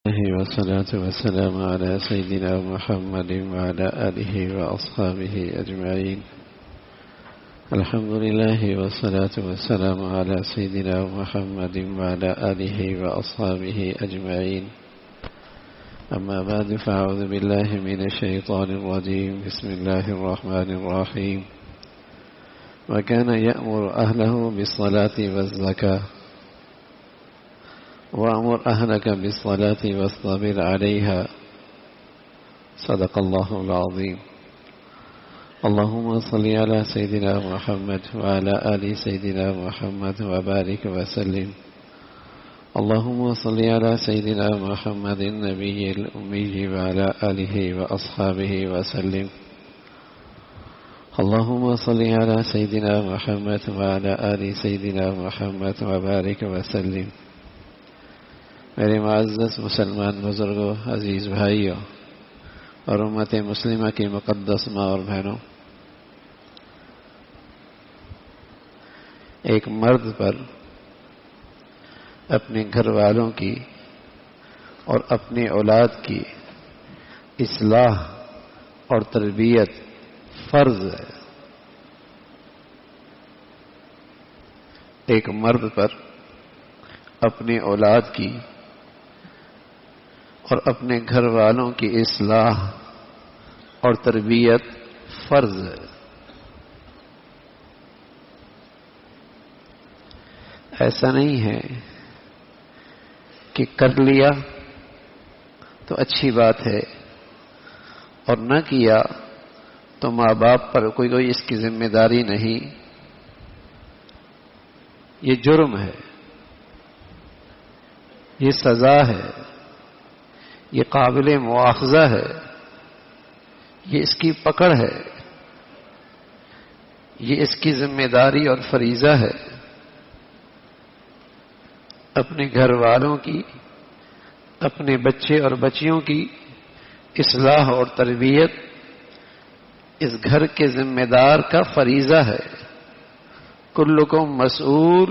والصلاة والسلام على سيدنا محمد وعلى آله وأصحابه أجمعين. الحمد لله والصلاة والسلام على سيدنا محمد وعلى آله وأصحابه أجمعين. أما بعد فأعوذ بالله من الشيطان الرجيم. بسم الله الرحمن الرحيم. وكان يأمر أهله بالصلاة والزكاة وأمر أهلك بالصلاة واصطبر عليها. صدق الله العظيم. اللهم صل على سيدنا محمد وعلى آل سيدنا محمد وبارك وسلم. اللهم صل على سيدنا محمد النبي الأمي وعلى آله وأصحابه وسلم. اللهم صل على سيدنا محمد وعلى آل سيدنا محمد وبارك وسلم. میرے معزز مسلمان بزرگوں، عزیز بھائیوں اور امت مسلمہ کی مقدس ماں اور بہنوں، ایک مرد پر اپنے گھر والوں کی اور اپنی اولاد کی اصلاح اور تربیت فرض ہے. ایک مرد پر اپنی اولاد کی اور اپنے گھر والوں کی اصلاح اور تربیت فرض ہے. ایسا نہیں ہے کہ کر لیا تو اچھی بات ہے اور نہ کیا تو ماں باپ پر کوئی اس کی ذمہ داری نہیں. یہ جرم ہے، یہ سزا ہے، یہ قابل مواخذہ ہے، یہ اس کی پکڑ ہے، یہ اس کی ذمہ داری اور فریضہ ہے. اپنے گھر والوں کی، اپنے بچے اور بچیوں کی اصلاح اور تربیت اس گھر کے ذمہ دار کا فریضہ ہے. کلکم مسئول،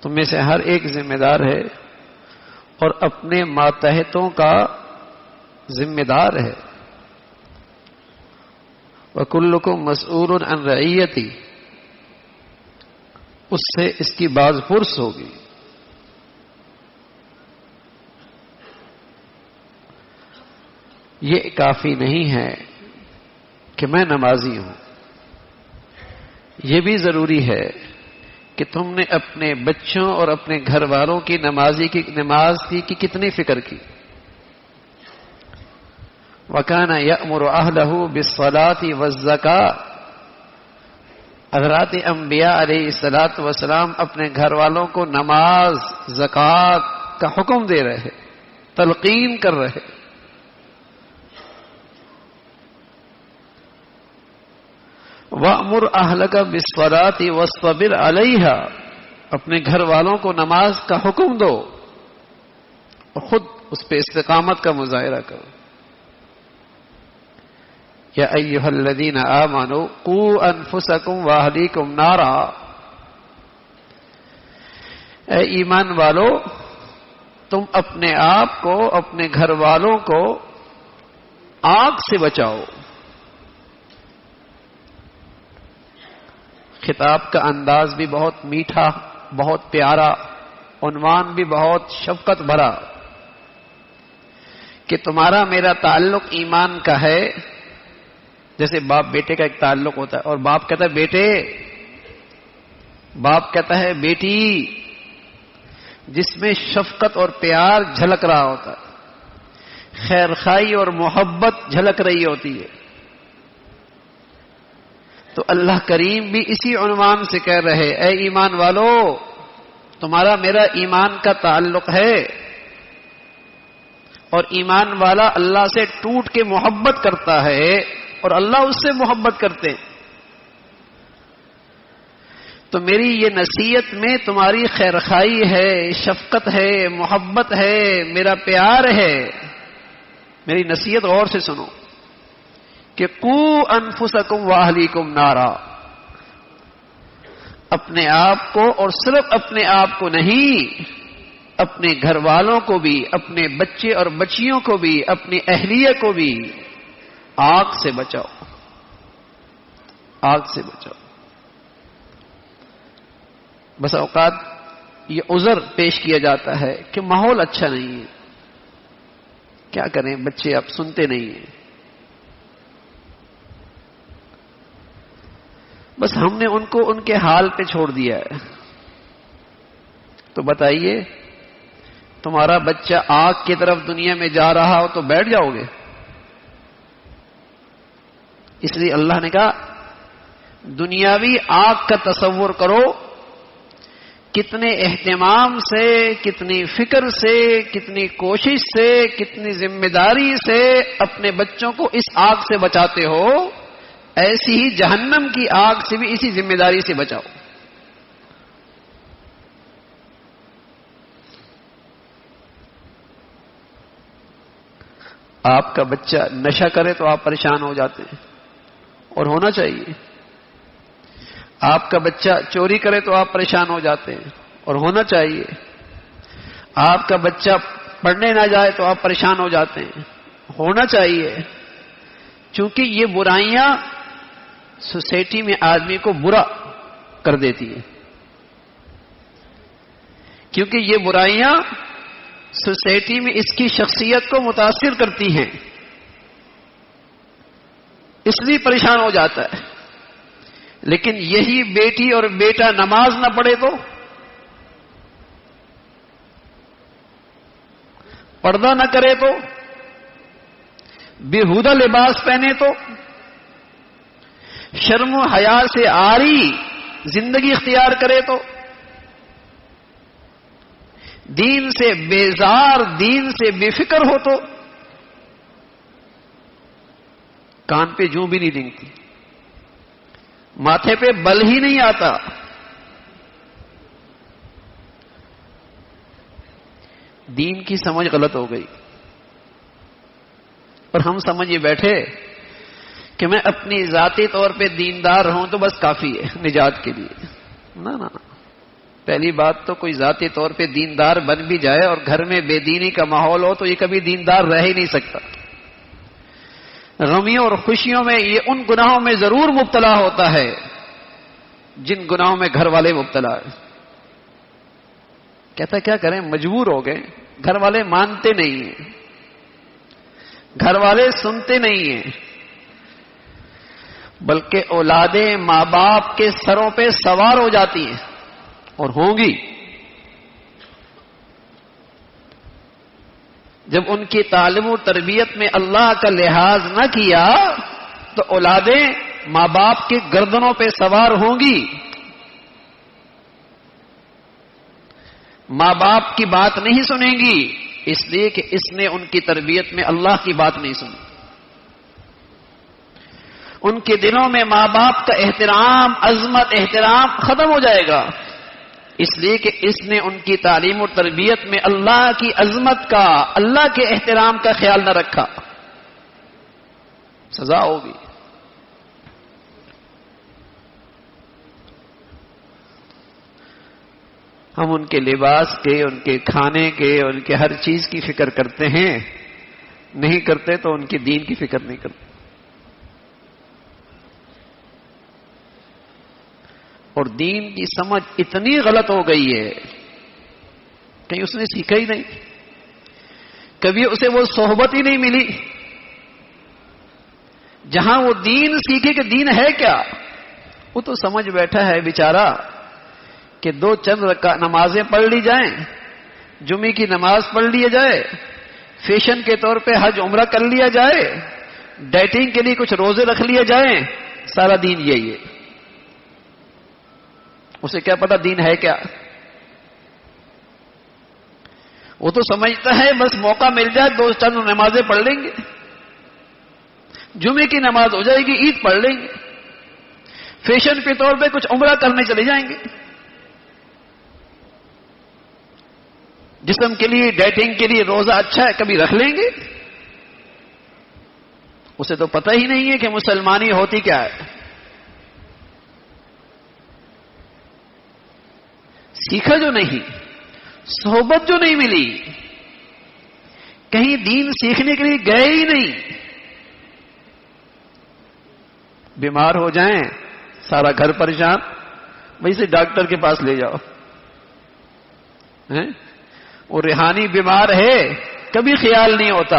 تم میں سے ہر ایک ذمہ دار ہے اور اپنے ماتحتوں کا ذمہ دار ہے. وَكُلُّكُمْ مَسْئُولٌ عَنْ رَعِيَّتِهِ، اس سے اس کی باز پرس ہوگی. یہ کافی نہیں ہے کہ میں نمازی ہوں، یہ بھی ضروری ہے کہ تم نے اپنے بچوں اور اپنے گھر والوں کی نماز کی کتنی فکر کی. وَكَانَ يَأْمُرُ أَهْلَهُ بِالصَّلَاةِ وَالزَّكَاةِ، حضرات انبیاء علیہ الصلوۃ والسلام اپنے گھر والوں کو نماز، زکوٰۃ کا حکم دے رہے، تلقین کر رہے. وَأْمُرْ أَهْلَكَ بِالصَّلَاةِ وَاصْطَبِرْ عَلَيْهَا، اپنے گھر والوں کو نماز کا حکم دو اور خود اس پہ استقامت کا مظاہرہ کرو. یا ایھا الذین آمنوا قوا انفسکم واہلیکم نارا، اے ایمان والو تم اپنے آپ کو، اپنے گھر والوں کو آگ سے بچاؤ. خطاب کا انداز بھی بہت میٹھا، بہت پیارا، عنوان بھی بہت شفقت بھرا کہ تمہارا میرا تعلق ایمان کا ہے. جیسے باپ بیٹے کا ایک تعلق ہوتا ہے اور باپ کہتا ہے بیٹے، باپ کہتا ہے بیٹی، جس میں شفقت اور پیار جھلک رہا ہوتا ہے، خیرخواہی اور محبت جھلک رہی ہوتی ہے. تو اللہ کریم بھی اسی عنوان سے کہہ رہے اے ایمان والو تمہارا میرا ایمان کا تعلق ہے، اور ایمان والا اللہ سے ٹوٹ کے محبت کرتا ہے اور اللہ اس سے محبت کرتے. تو میری یہ نصیحت میں تمہاری خیرخواہی ہے، شفقت ہے، محبت ہے، میرا پیار ہے. میری نصیحت غور سے سنو کہ قوا انفسکم واہلیکم نارا، اپنے آپ کو اور صرف اپنے آپ کو نہیں اپنے گھر والوں کو بھی، اپنے بچے اور بچیوں کو بھی، اپنی اہلیہ کو بھی آگ سے بچاؤ، آگ سے بچاؤ۔ بس اوقات یہ عذر پیش کیا جاتا ہے کہ ماحول اچھا نہیں ہے، کیا کریں بچے اب سنتے نہیں ہیں۔ بس ہم نے ان کو ان کے حال پہ چھوڑ دیا ہے۔ تو بتائیے تمہارا بچہ آگ کی طرف دنیا میں جا رہا ہو تو بیٹھ جاؤ گے؟ اس لیے اللہ نے کہا دنیاوی آگ کا تصور کرو، کتنے اہتمام سے، کتنی فکر سے، کتنی کوشش سے، کتنی ذمہ داری سے اپنے بچوں کو اس آگ سے بچاتے ہو، ایسی ہی جہنم کی آگ سے بھی اسی ذمہ داری سے بچاؤ۔ آپ کا بچہ نشہ کرے تو آپ پریشان ہو جاتے ہیں، اور ہونا چاہیے۔ آپ کا بچہ چوری کرے تو آپ پریشان ہو جاتے ہیں، اور ہونا چاہیے۔ آپ کا بچہ پڑھنے نہ جائے تو آپ پریشان ہو جاتے ہیں، ہونا چاہیے۔ چونکہ یہ برائیاں سوسائٹی میں آدمی کو برا کر دیتی ہیں، کیونکہ یہ برائیاں سوسائٹی میں اس کی شخصیت کو متاثر کرتی ہیں، اس لیے پریشان ہو جاتا ہے۔ لیکن یہی بیٹی اور بیٹا نماز نہ پڑھے تو، پردہ نہ کرے تو، بےہودہ لباس پہنے تو، شرم و حیا سے عاری زندگی اختیار کرے تو، دین سے بیزار، دین سے بے فکر ہو تو، کان پہ جوں بھی نہیں رینگتی، ماتھے پہ بل ہی نہیں آتا، دین کی سمجھ غلط ہو گئی، اور ہم سمجھے بیٹھے کہ میں اپنی ذاتی طور پہ دیندار ہوں تو بس کافی ہے نجات کے لیے۔ نہ نہ، پہلی بات تو کوئی ذاتی طور پہ دیندار بن بھی جائے اور گھر میں بے دینی کا ماحول ہو تو یہ کبھی دیندار رہ ہی نہیں سکتا۔ غمیوں اور خوشیوں میں یہ ان گناہوں میں ضرور مبتلا ہوتا ہے جن گناہوں میں گھر والے مبتلا ہے۔ کہتا کیا کریں، مجبور ہو گئے، گھر والے مانتے نہیں ہیں، گھر والے سنتے نہیں ہیں، بلکہ اولادیں ماں باپ کے سروں پہ سوار ہو جاتی ہیں اور ہوں گی۔ جب ان کی تعلیم و تربیت میں اللہ کا لحاظ نہ کیا تو اولادیں ماں باپ کے گردنوں پہ سوار ہوں گی، ماں باپ کی بات نہیں سنیں گی، اس لیے کہ اس نے ان کی تربیت میں اللہ کی بات نہیں سنی۔ ان کے دلوں میں ماں باپ کا احترام، عظمت، احترام ختم ہو جائے گا، اس لیے کہ اس نے ان کی تعلیم و تربیت میں اللہ کی عظمت کا، اللہ کے احترام کا خیال نہ رکھا، سزا ہوگی۔ ہم ان کے لباس کے، ان کے کھانے کے، ان کے ہر چیز کی فکر کرتے ہیں، نہیں کرتے تو ان کی دین کی فکر نہیں کرتے۔ اور دین کی سمجھ اتنی غلط ہو گئی ہے کہیں اس نے سیکھا ہی نہیں، کبھی اسے وہ صحبت ہی نہیں ملی جہاں وہ دین سیکھے کہ دین ہے کیا۔ وہ تو سمجھ بیٹھا ہے بیچارہ کہ دو چند نمازیں پڑھ لی جائیں، جمعے کی نماز پڑھ لی جائے، فیشن کے طور پہ حج عمرہ کر لیا جائے، ڈائٹنگ کے لیے کچھ روزے رکھ لیے جائیں، سارا دین یہی ہے۔ اسے کیا پتا دین ہے کیا؟ وہ تو سمجھتا ہے بس موقع مل جائے دو چند نمازیں پڑھ لیں گے، جمعے کی نماز ہو جائے گی، عید پڑھ لیں گے، فیشن کے طور پہ کچھ عمرہ کرنے چلے جائیں گے، جسم کے لیے ڈائٹنگ کے لیے روزہ اچھا ہے کبھی رکھ لیں گے۔ اسے تو پتہ ہی نہیں ہے کہ مسلمانی ہوتی کیا ہے۔ سیکھا جو نہیں، صحبت جو نہیں ملی، کہیں دین سیکھنے کے لیے گئے ہی نہیں، بیمار ہو جائیں سارا گھر پریشان، وہیں سے ڈاکٹر کے پاس لے جاؤ. وہ روحانی بیمار ہے، کبھی خیال نہیں ہوتا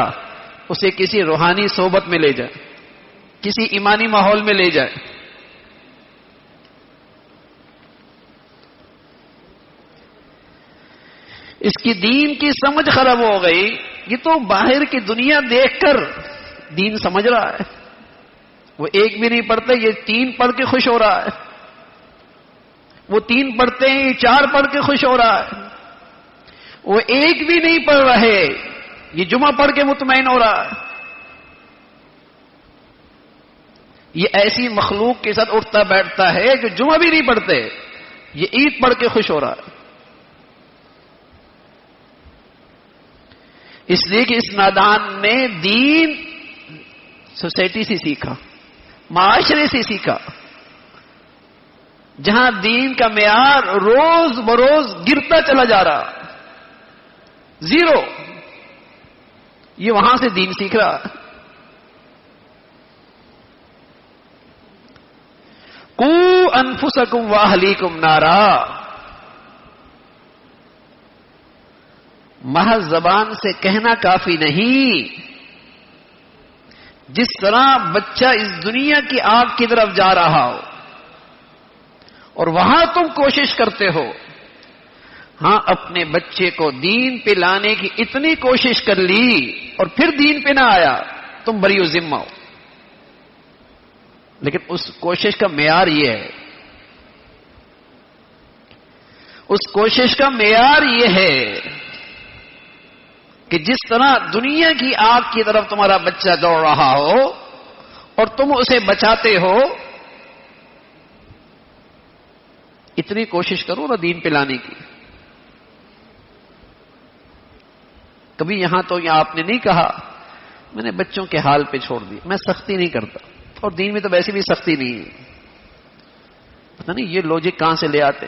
اسے کسی روحانی صحبت میں لے جائے، کسی ایمانی ماحول میں لے جائے. اس کی دین کی سمجھ خراب ہو گئی. یہ تو باہر کی دنیا دیکھ کر دین سمجھ رہا ہے. وہ ایک بھی نہیں پڑھتے، یہ 3 پڑھ کے خوش ہو رہا ہے. وہ 3 پڑھتے ہیں، یہ 4 پڑھ کے خوش ہو رہا ہے. وہ ایک بھی نہیں پڑھ رہے، یہ جمعہ پڑھ کے مطمئن ہو رہا ہے. یہ ایسی مخلوق کے ساتھ اٹھتا بیٹھتا ہے جو جمعہ بھی نہیں پڑھتے، یہ عید پڑھ کے خوش ہو رہا ہے. اس لیے کہ اس نادان نے دین سوسائٹی سے سیکھا، معاشرے سے سیکھا، جہاں دین کا معیار روز بروز گرتا چلا جا رہا، 0. یہ وہاں سے دین سیکھ رہا. قُوا أَنفُسَكُمْ وَأَهْلِيكُمْ نَارًا. محض زبان سے کہنا کافی نہیں. جس طرح بچہ اس دنیا کی آگ کی طرف جا رہا ہو اور وہاں تم کوشش کرتے ہو، ہاں اپنے بچے کو دین پہ لانے کی اتنی کوشش کر لی اور پھر دین پہ نہ آیا، تم بری و ذمہ ہو. لیکن اس کوشش کا معیار یہ ہے، اس کوشش کا معیار یہ ہے کہ جس طرح دنیا کی آگ کی طرف تمہارا بچہ دوڑ رہا ہو اور تم اسے بچاتے ہو، اتنی کوشش کرو نا دین پہ لانے کی. کبھی یہاں تو یہاں آپ نے نہیں کہا میں نے بچوں کے حال پہ چھوڑ دی، میں سختی نہیں کرتا، اور دین میں تو ویسے بھی سختی نہیں ہے. پتہ نہیں یہ لوجک کہاں سے لے آتے.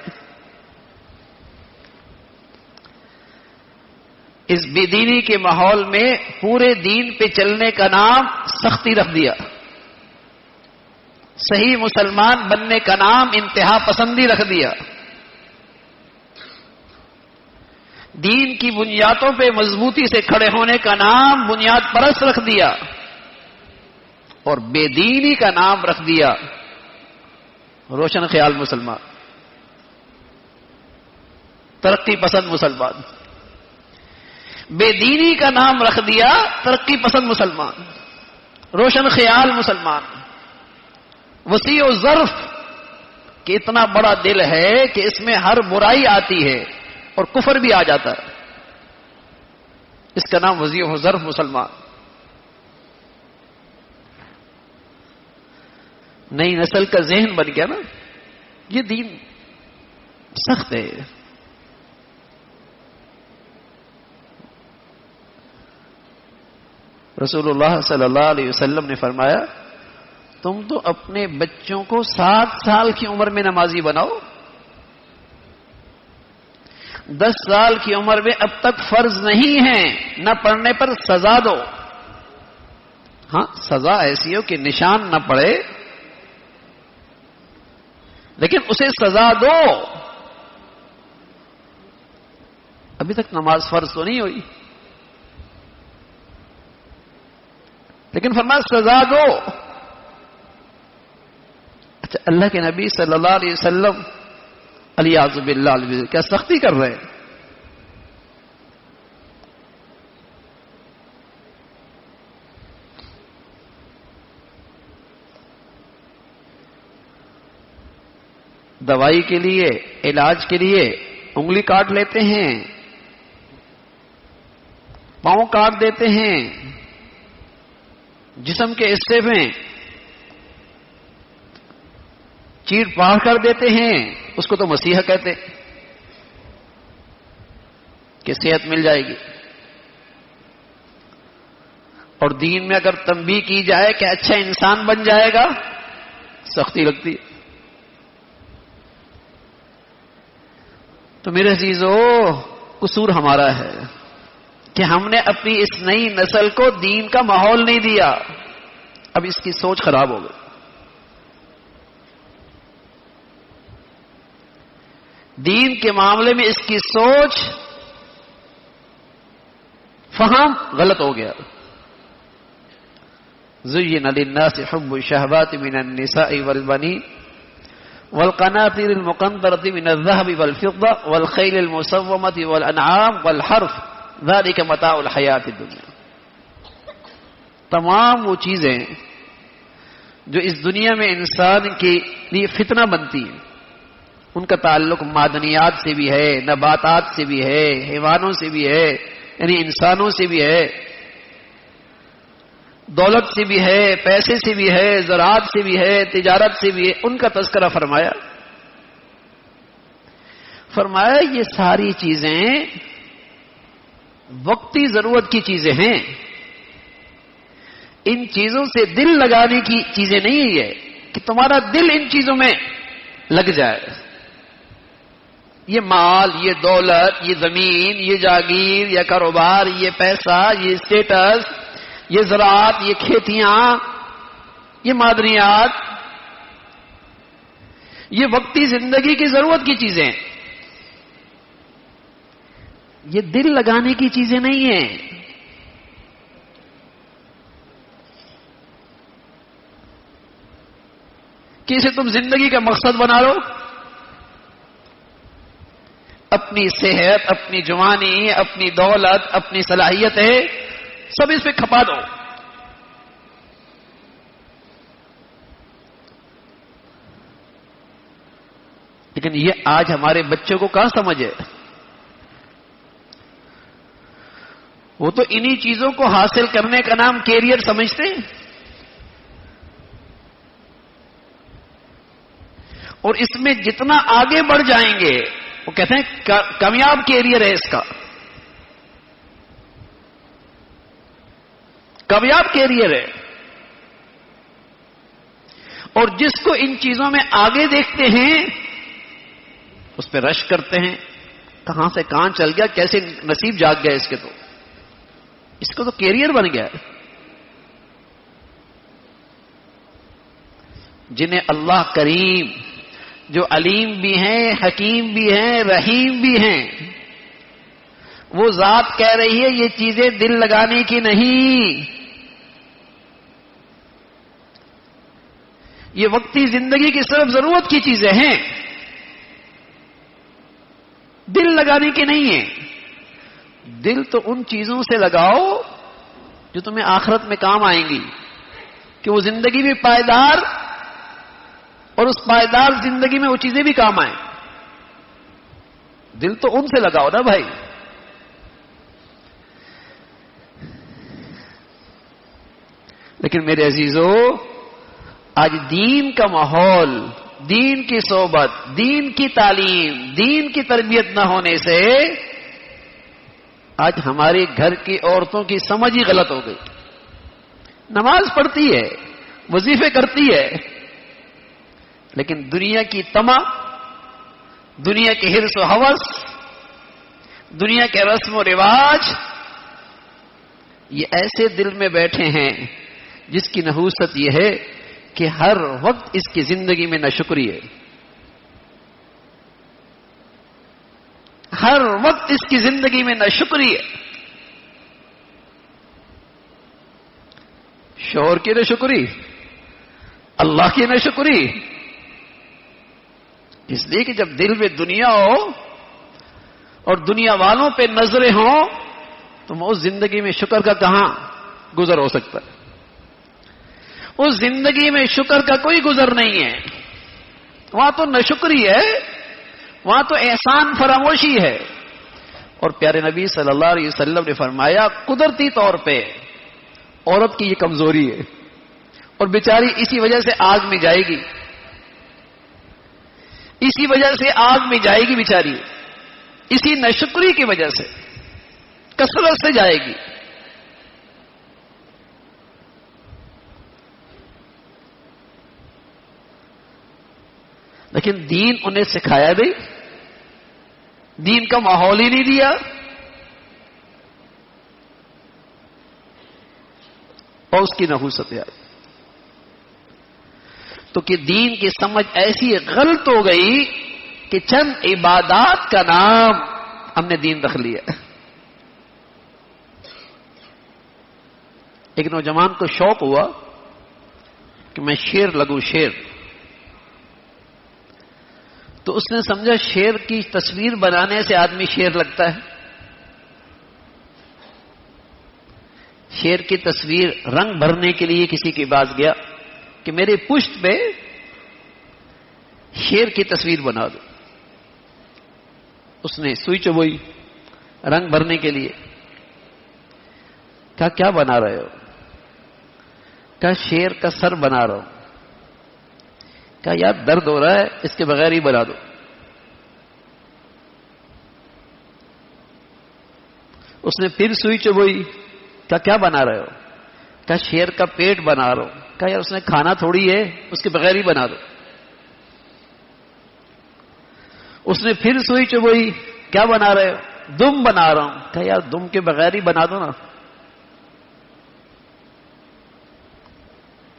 اس بے دینی کے ماحول میں پورے دین پہ چلنے کا نام سختی رکھ دیا، صحیح مسلمان بننے کا نام انتہا پسندی رکھ دیا، دین کی بنیادوں پہ مضبوطی سے کھڑے ہونے کا نام بنیاد پرست رکھ دیا، اور بے دینی کا نام رکھ دیا روشن خیال مسلمان، ترقی پسند مسلمان. بے دینی کا نام رکھ دیا ترقی پسند مسلمان، روشن خیال مسلمان. وسیع و ظرف کہ اتنا بڑا دل ہے کہ اس میں ہر برائی آتی ہے اور کفر بھی آ جاتا ہے، اس کا نام وسیع و ظرف مسلمان. نئی نسل کا ذہن بن گیا نا، یہ دین سخت ہے. رسول اللہ صلی اللہ علیہ وسلم نے فرمایا تم تو اپنے بچوں کو 7 سال کی عمر میں نمازی بناؤ، 10 سال کی عمر میں اب تک فرض نہیں ہے، نہ پڑھنے پر سزا دو. ہاں سزا ایسی ہو کہ نشان نہ پڑے، لیکن اسے سزا دو. ابھی تک نماز فرض تو نہیں ہوئی، لیکن فرمایا سزا دو. اچھا اللہ کے نبی صلی اللہ علیہ وسلم الیاذ باللہ کیا سختی کر رہے ہیں؟ دوائی کے لیے، علاج کے لیے انگلی کاٹ لیتے ہیں، پاؤں کاٹ دیتے ہیں، جسم کے حصے میں چیر پاڑ کر دیتے ہیں. اس کو تو مسیحا کہتے کہ صحت مل جائے گی. اور دین میں اگر تنبیہ کی جائے کہ اچھا انسان بن جائے گا، سختی لگتی ہے. تو میرے عزیزو قصور ہمارا ہے کہ ہم نے اپنی اس نئی نسل کو دین کا ماحول نہیں دیا. اب اس کی سوچ خراب ہو گئی. دین کے معاملے میں اس کی سوچ فہم غلط ہو گیا. زین للناس حب الشہوات من النساء والبنین والقناطیر المقنطرة من الذهب والفضة والخیل المسومة والانعام والحرث ذلك متاع الحیات الدنیا. تمام وہ چیزیں جو اس دنیا میں انسان کے لیے فتنہ بنتی ہیں ان کا تعلق معدنیات سے بھی ہے، نباتات سے بھی ہے، حیوانوں سے بھی ہے، یعنی انسانوں سے بھی ہے، دولت سے بھی ہے، پیسے سے بھی ہے، زراعت سے بھی ہے، تجارت سے بھی ہے. ان کا تذکرہ فرمایا. فرمایا یہ ساری چیزیں وقتی ضرورت کی چیزیں ہیں. ان چیزوں سے دل لگانے کی چیزیں نہیں ہے کہ تمہارا دل ان چیزوں میں لگ جائے. یہ مال، یہ دولت، یہ زمین، یہ جاگیر، یہ کاروبار، یہ پیسہ، یہ اسٹیٹس، یہ زراعت، یہ کھیتیاں، یہ معدنیات، یہ وقتی زندگی کی ضرورت کی چیزیں، یہ دل لگانے کی چیزیں نہیں ہیں. کہ اسے تم زندگی کا مقصد بنا لو، اپنی صحت، اپنی جوانی، اپنی دولت، اپنی صلاحیتیں سب اس پہ کھپا دو. لیکن یہ آج ہمارے بچوں کو کہاں سمجھ ہے؟ وہ تو انہی چیزوں کو حاصل کرنے کا نام کیریئر سمجھتے ہیں، اور اس میں جتنا آگے بڑھ جائیں گے وہ کہتے ہیں کامیاب کیریئر ہے اس کا، کامیاب کیریئر ہے. اور جس کو ان چیزوں میں آگے دیکھتے ہیں اس پہ رش کرتے ہیں، کہاں سے کہاں چل گیا، کیسے نصیب جاگ گیا اس کے، تو اس کو تو کیریئر بن گیا. جنہیں اللہ کریم جو علیم بھی ہیں، حکیم بھی ہیں، رحیم بھی ہیں، وہ ذات کہہ رہی ہے یہ چیزیں دل لگانے کی نہیں، یہ وقتی زندگی کی صرف ضرورت کی چیزیں ہیں، دل لگانے کی نہیں ہیں. دل تو ان چیزوں سے لگاؤ جو تمہیں آخرت میں کام آئیں گی، کہ وہ زندگی بھی پائیدار اور اس پائیدار زندگی میں وہ چیزیں بھی کام آئیں. دل تو ان سے لگاؤ نا بھائی. لیکن میرے عزیزو، آج دین کا ماحول، دین کی صحبت، دین کی تعلیم، دین کی تربیت نہ ہونے سے آج ہمارے گھر کی عورتوں کی سمجھ ہی غلط ہو گئی. نماز پڑھتی ہے، وظیفے کرتی ہے، لیکن دنیا کی طمع، دنیا کے حرص و ہوس، دنیا کے رسم و رواج، یہ ایسے دل میں بیٹھے ہیں جس کی نحوست یہ ہے کہ ہر وقت اس کی زندگی میں ناشکری ہے، ہر وقت اس کی زندگی میں ناشکری ہے. شوہر کی ناشکری، اللہ کی ناشکری. اس لیے کہ جب دل میں دنیا ہو اور دنیا والوں پہ نظریں ہوں تو اس زندگی میں شکر کا کہاں گزر ہو سکتا ہے؟ اس زندگی میں شکر کا کوئی گزر نہیں ہے. وہاں تو ناشکری ہے، وہاں تو احسان فراموشی ہے. اور پیارے نبی صلی اللہ علیہ وسلم نے فرمایا قدرتی طور پہ عورت کی یہ کمزوری ہے، اور بیچاری اسی وجہ سے آگ میں جائے گی، اسی وجہ سے آگ میں جائے گی بیچاری، اسی ناشکری کی وجہ سے کثرت سے جائے گی. لیکن دین انہیں سکھایا نہیں، دین کا ماحول ہی نہیں دیا. اور اس کی نحوست آئی تو کہ دین کی سمجھ ایسی غلط ہو گئی کہ چند عبادات کا نام ہم نے دین رکھ لیا. ایک نوجوان کو شوق ہوا کہ میں شعر لگوں شعر، تو اس نے سمجھا شعر کی تصویر بنانے سے آدمی شعر لگتا ہے. شعر کی تصویر رنگ بھرنے کے لیے کسی کے پاس گیا کہ میرے پشت پہ شعر کی تصویر بنا دو. اس نے سوئی چبوئی رنگ بھرنے کے لیے. کہا کیا بنا رہے ہو؟ کہا شیر کا سر بنا رہا ہوں. کہا یار درد ہو رہا ہے، اس کے بغیر ہی بنا دو. اس نے پھر سوئی چبوئی. کہا کیا بنا رہے ہو؟ کہا شیر کا پیٹ بنا رہا ہوں. کہا یار اس نے کھانا تھوڑی ہے، اس کے بغیر ہی بنا دو. اس نے پھر سوئی چبوئی. کیا بنا رہے ہو؟ دم بنا رہا ہوں. کہا یار دم کے بغیر ہی بنا دو نا.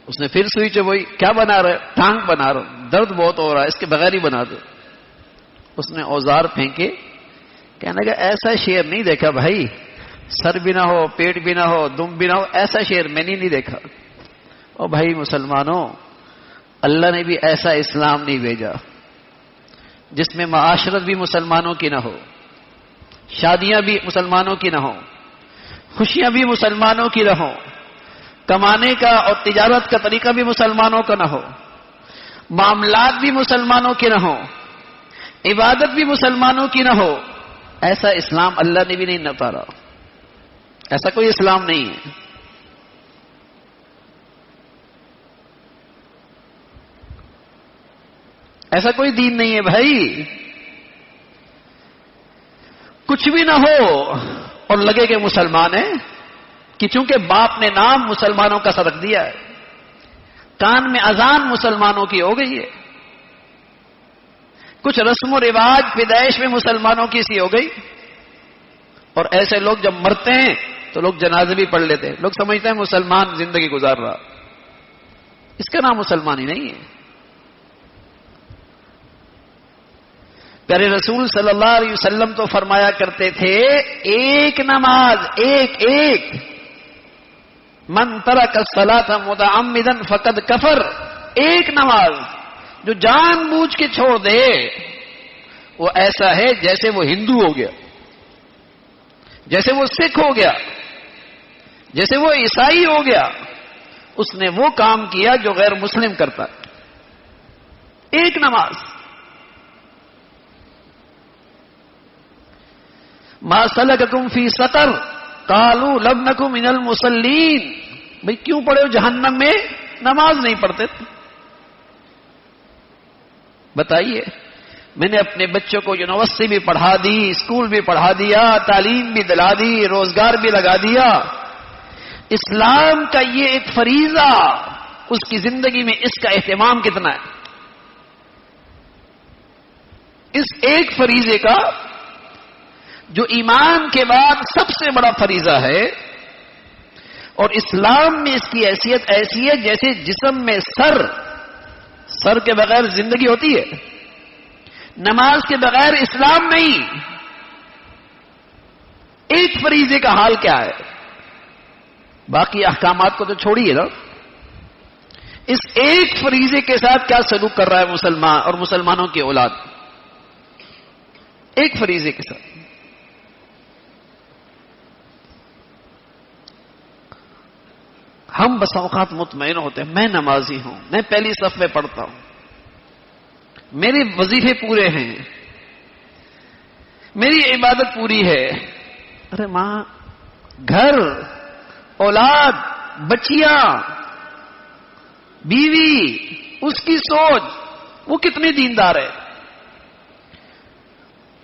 اس نے پھر سوئی چبوئی. کیا بنا رہے ہو؟ ٹانگ بنا رہا ہوں، درد بہت ہو رہا ہے، اس کے بغیر ہی بنا دو. اس نے اوزار پھینکے. کہنے لگا ایسا شعر نہیں دیکھا بھائی، سر بھی نہ ہو، پیٹ بھی نہ ہو، دم بھی نہ ہو، ایسا شعر میں نے نہیں دیکھا. او بھائی مسلمانوں، اللہ نے بھی ایسا اسلام نہیں بھیجا جس میں معاشرت بھی مسلمانوں کی نہ ہو، شادیاں بھی مسلمانوں کی نہ ہو، خوشیاں بھی مسلمانوں کی نہ ہو، کمانے کا اور تجارت کا طریقہ بھی مسلمانوں کا نہ ہو، معاملات بھی مسلمانوں کے نہ ہو، عبادت بھی مسلمانوں کی نہ ہو. ایسا اسلام اللہ نے بھی نہیں اتارا. ایسا کوئی اسلام نہیں ہے. ایسا کوئی دین نہیں ہے بھائی. کچھ بھی نہ ہو اور لگے کہ مسلمان ہیں، کہ چونکہ باپ نے نام مسلمانوں کا سبق دیا ہے، کان میں اذان مسلمانوں کی ہو گئی ہے، کچھ رسم و رواج پیدائش میں مسلمانوں کی سی ہو گئی. اور ایسے لوگ جب مرتے ہیں تو لوگ جنازے بھی پڑھ لیتے ہیں. لوگ سمجھتے ہیں مسلمان زندگی گزار رہا. اس کا نام مسلمان ہی نہیں ہے. پیارے رسول صلی اللہ علیہ وسلم تو فرمایا کرتے تھے ایک نماز ایک من ترک الصلاۃ متعمدا فقد کفر. ایک نماز جو جان بوجھ کے چھوڑ دے وہ ایسا ہے جیسے وہ ہندو ہو گیا، جیسے وہ سکھ ہو گیا، جیسے وہ عیسائی ہو گیا. اس نے وہ کام کیا جو غیر مسلم کرتا. ایک نماز. ما سلککم فی سقر قالوا لم نک من المصلین. بھئی کیوں پڑے ہو جہنم میں؟ نماز نہیں پڑھتے. بتائیے. میں نے اپنے بچوں کو یونیورسٹی بھی پڑھا دی، اسکول بھی پڑھا دیا، تعلیم بھی دلا دی، روزگار بھی لگا دیا. اسلام کا یہ ایک فریضہ، اس کی زندگی میں اس کا اہتمام کتنا ہے؟ اس ایک فریضے کا جو ایمان کے بعد سب سے بڑا فریضہ ہے، اور اسلام میں اس کی حیثیت ایسی ہے جیسے جسم میں سر کے بغیر زندگی ہوتی ہے، نماز کے بغیر اسلام نہیں. ایک فریضے کا حال کیا ہے؟ باقی احکامات کو تو چھوڑیے نا. اس ایک فریضے کے ساتھ کیا سلوک کر رہا ہے مسلمان اور مسلمانوں کی اولاد؟ ایک فریضے کے ساتھ. ہم بس اوقات مطمئن ہوتے ہیں، میں نمازی ہوں، میں پہلی صف میں پڑھتا ہوں، میرے وظیفے پورے ہیں، میری عبادت پوری ہے. ارے ماں، گھر، اولاد، بچیاں، بیوی، اس کی سوچ، وہ کتنی دیندار ہے،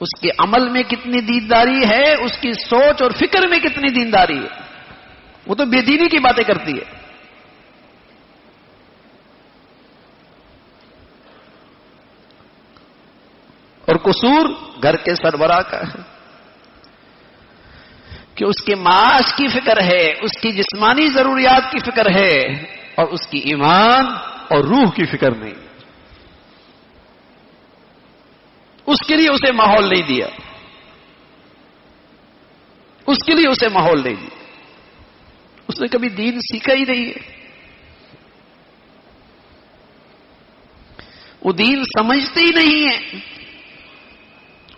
اس کے عمل میں کتنی دینداری ہے، اس کی سوچ اور فکر میں کتنی دینداری ہے. وہ تو بے دینی کی باتیں کرتی ہے. اور قصور گھر کے سربراہ کا ہے. کہ اس کے معاش کی فکر ہے، اس کی جسمانی ضروریات کی فکر ہے، اور اس کی ایمان اور روح کی فکر نہیں. اس کے لیے اسے ماحول نہیں دیا، اس کے لیے اسے ماحول نہیں دیا. اس نے کبھی دین سیکھا ہی نہیں ہے، وہ دین سمجھتے ہی نہیں ہے.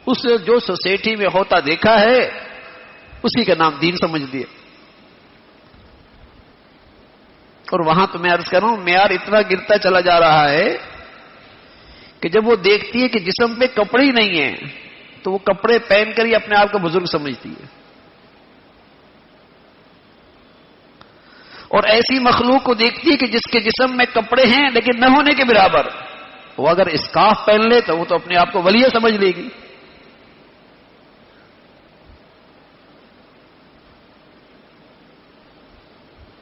اس نے جو سوسائٹی میں ہوتا دیکھا ہے اسی کا نام دین سمجھ دیا. اور وہاں تو میں عرض کر رہا ہوں معیار اتنا گرتا چلا جا رہا ہے کہ جب وہ دیکھتی ہے کہ جسم پہ کپڑے ہی نہیں ہیں تو وہ کپڑے پہن کر ہی اپنے آپ کو بزرگ سمجھتی ہے. اور ایسی مخلوق کو دیکھتی ہے کہ جس کے جسم میں کپڑے ہیں لیکن نہ ہونے کے برابر، وہ اگر اسکارف پہن لے تو وہ تو اپنے آپ کو ولی سمجھ لے گی.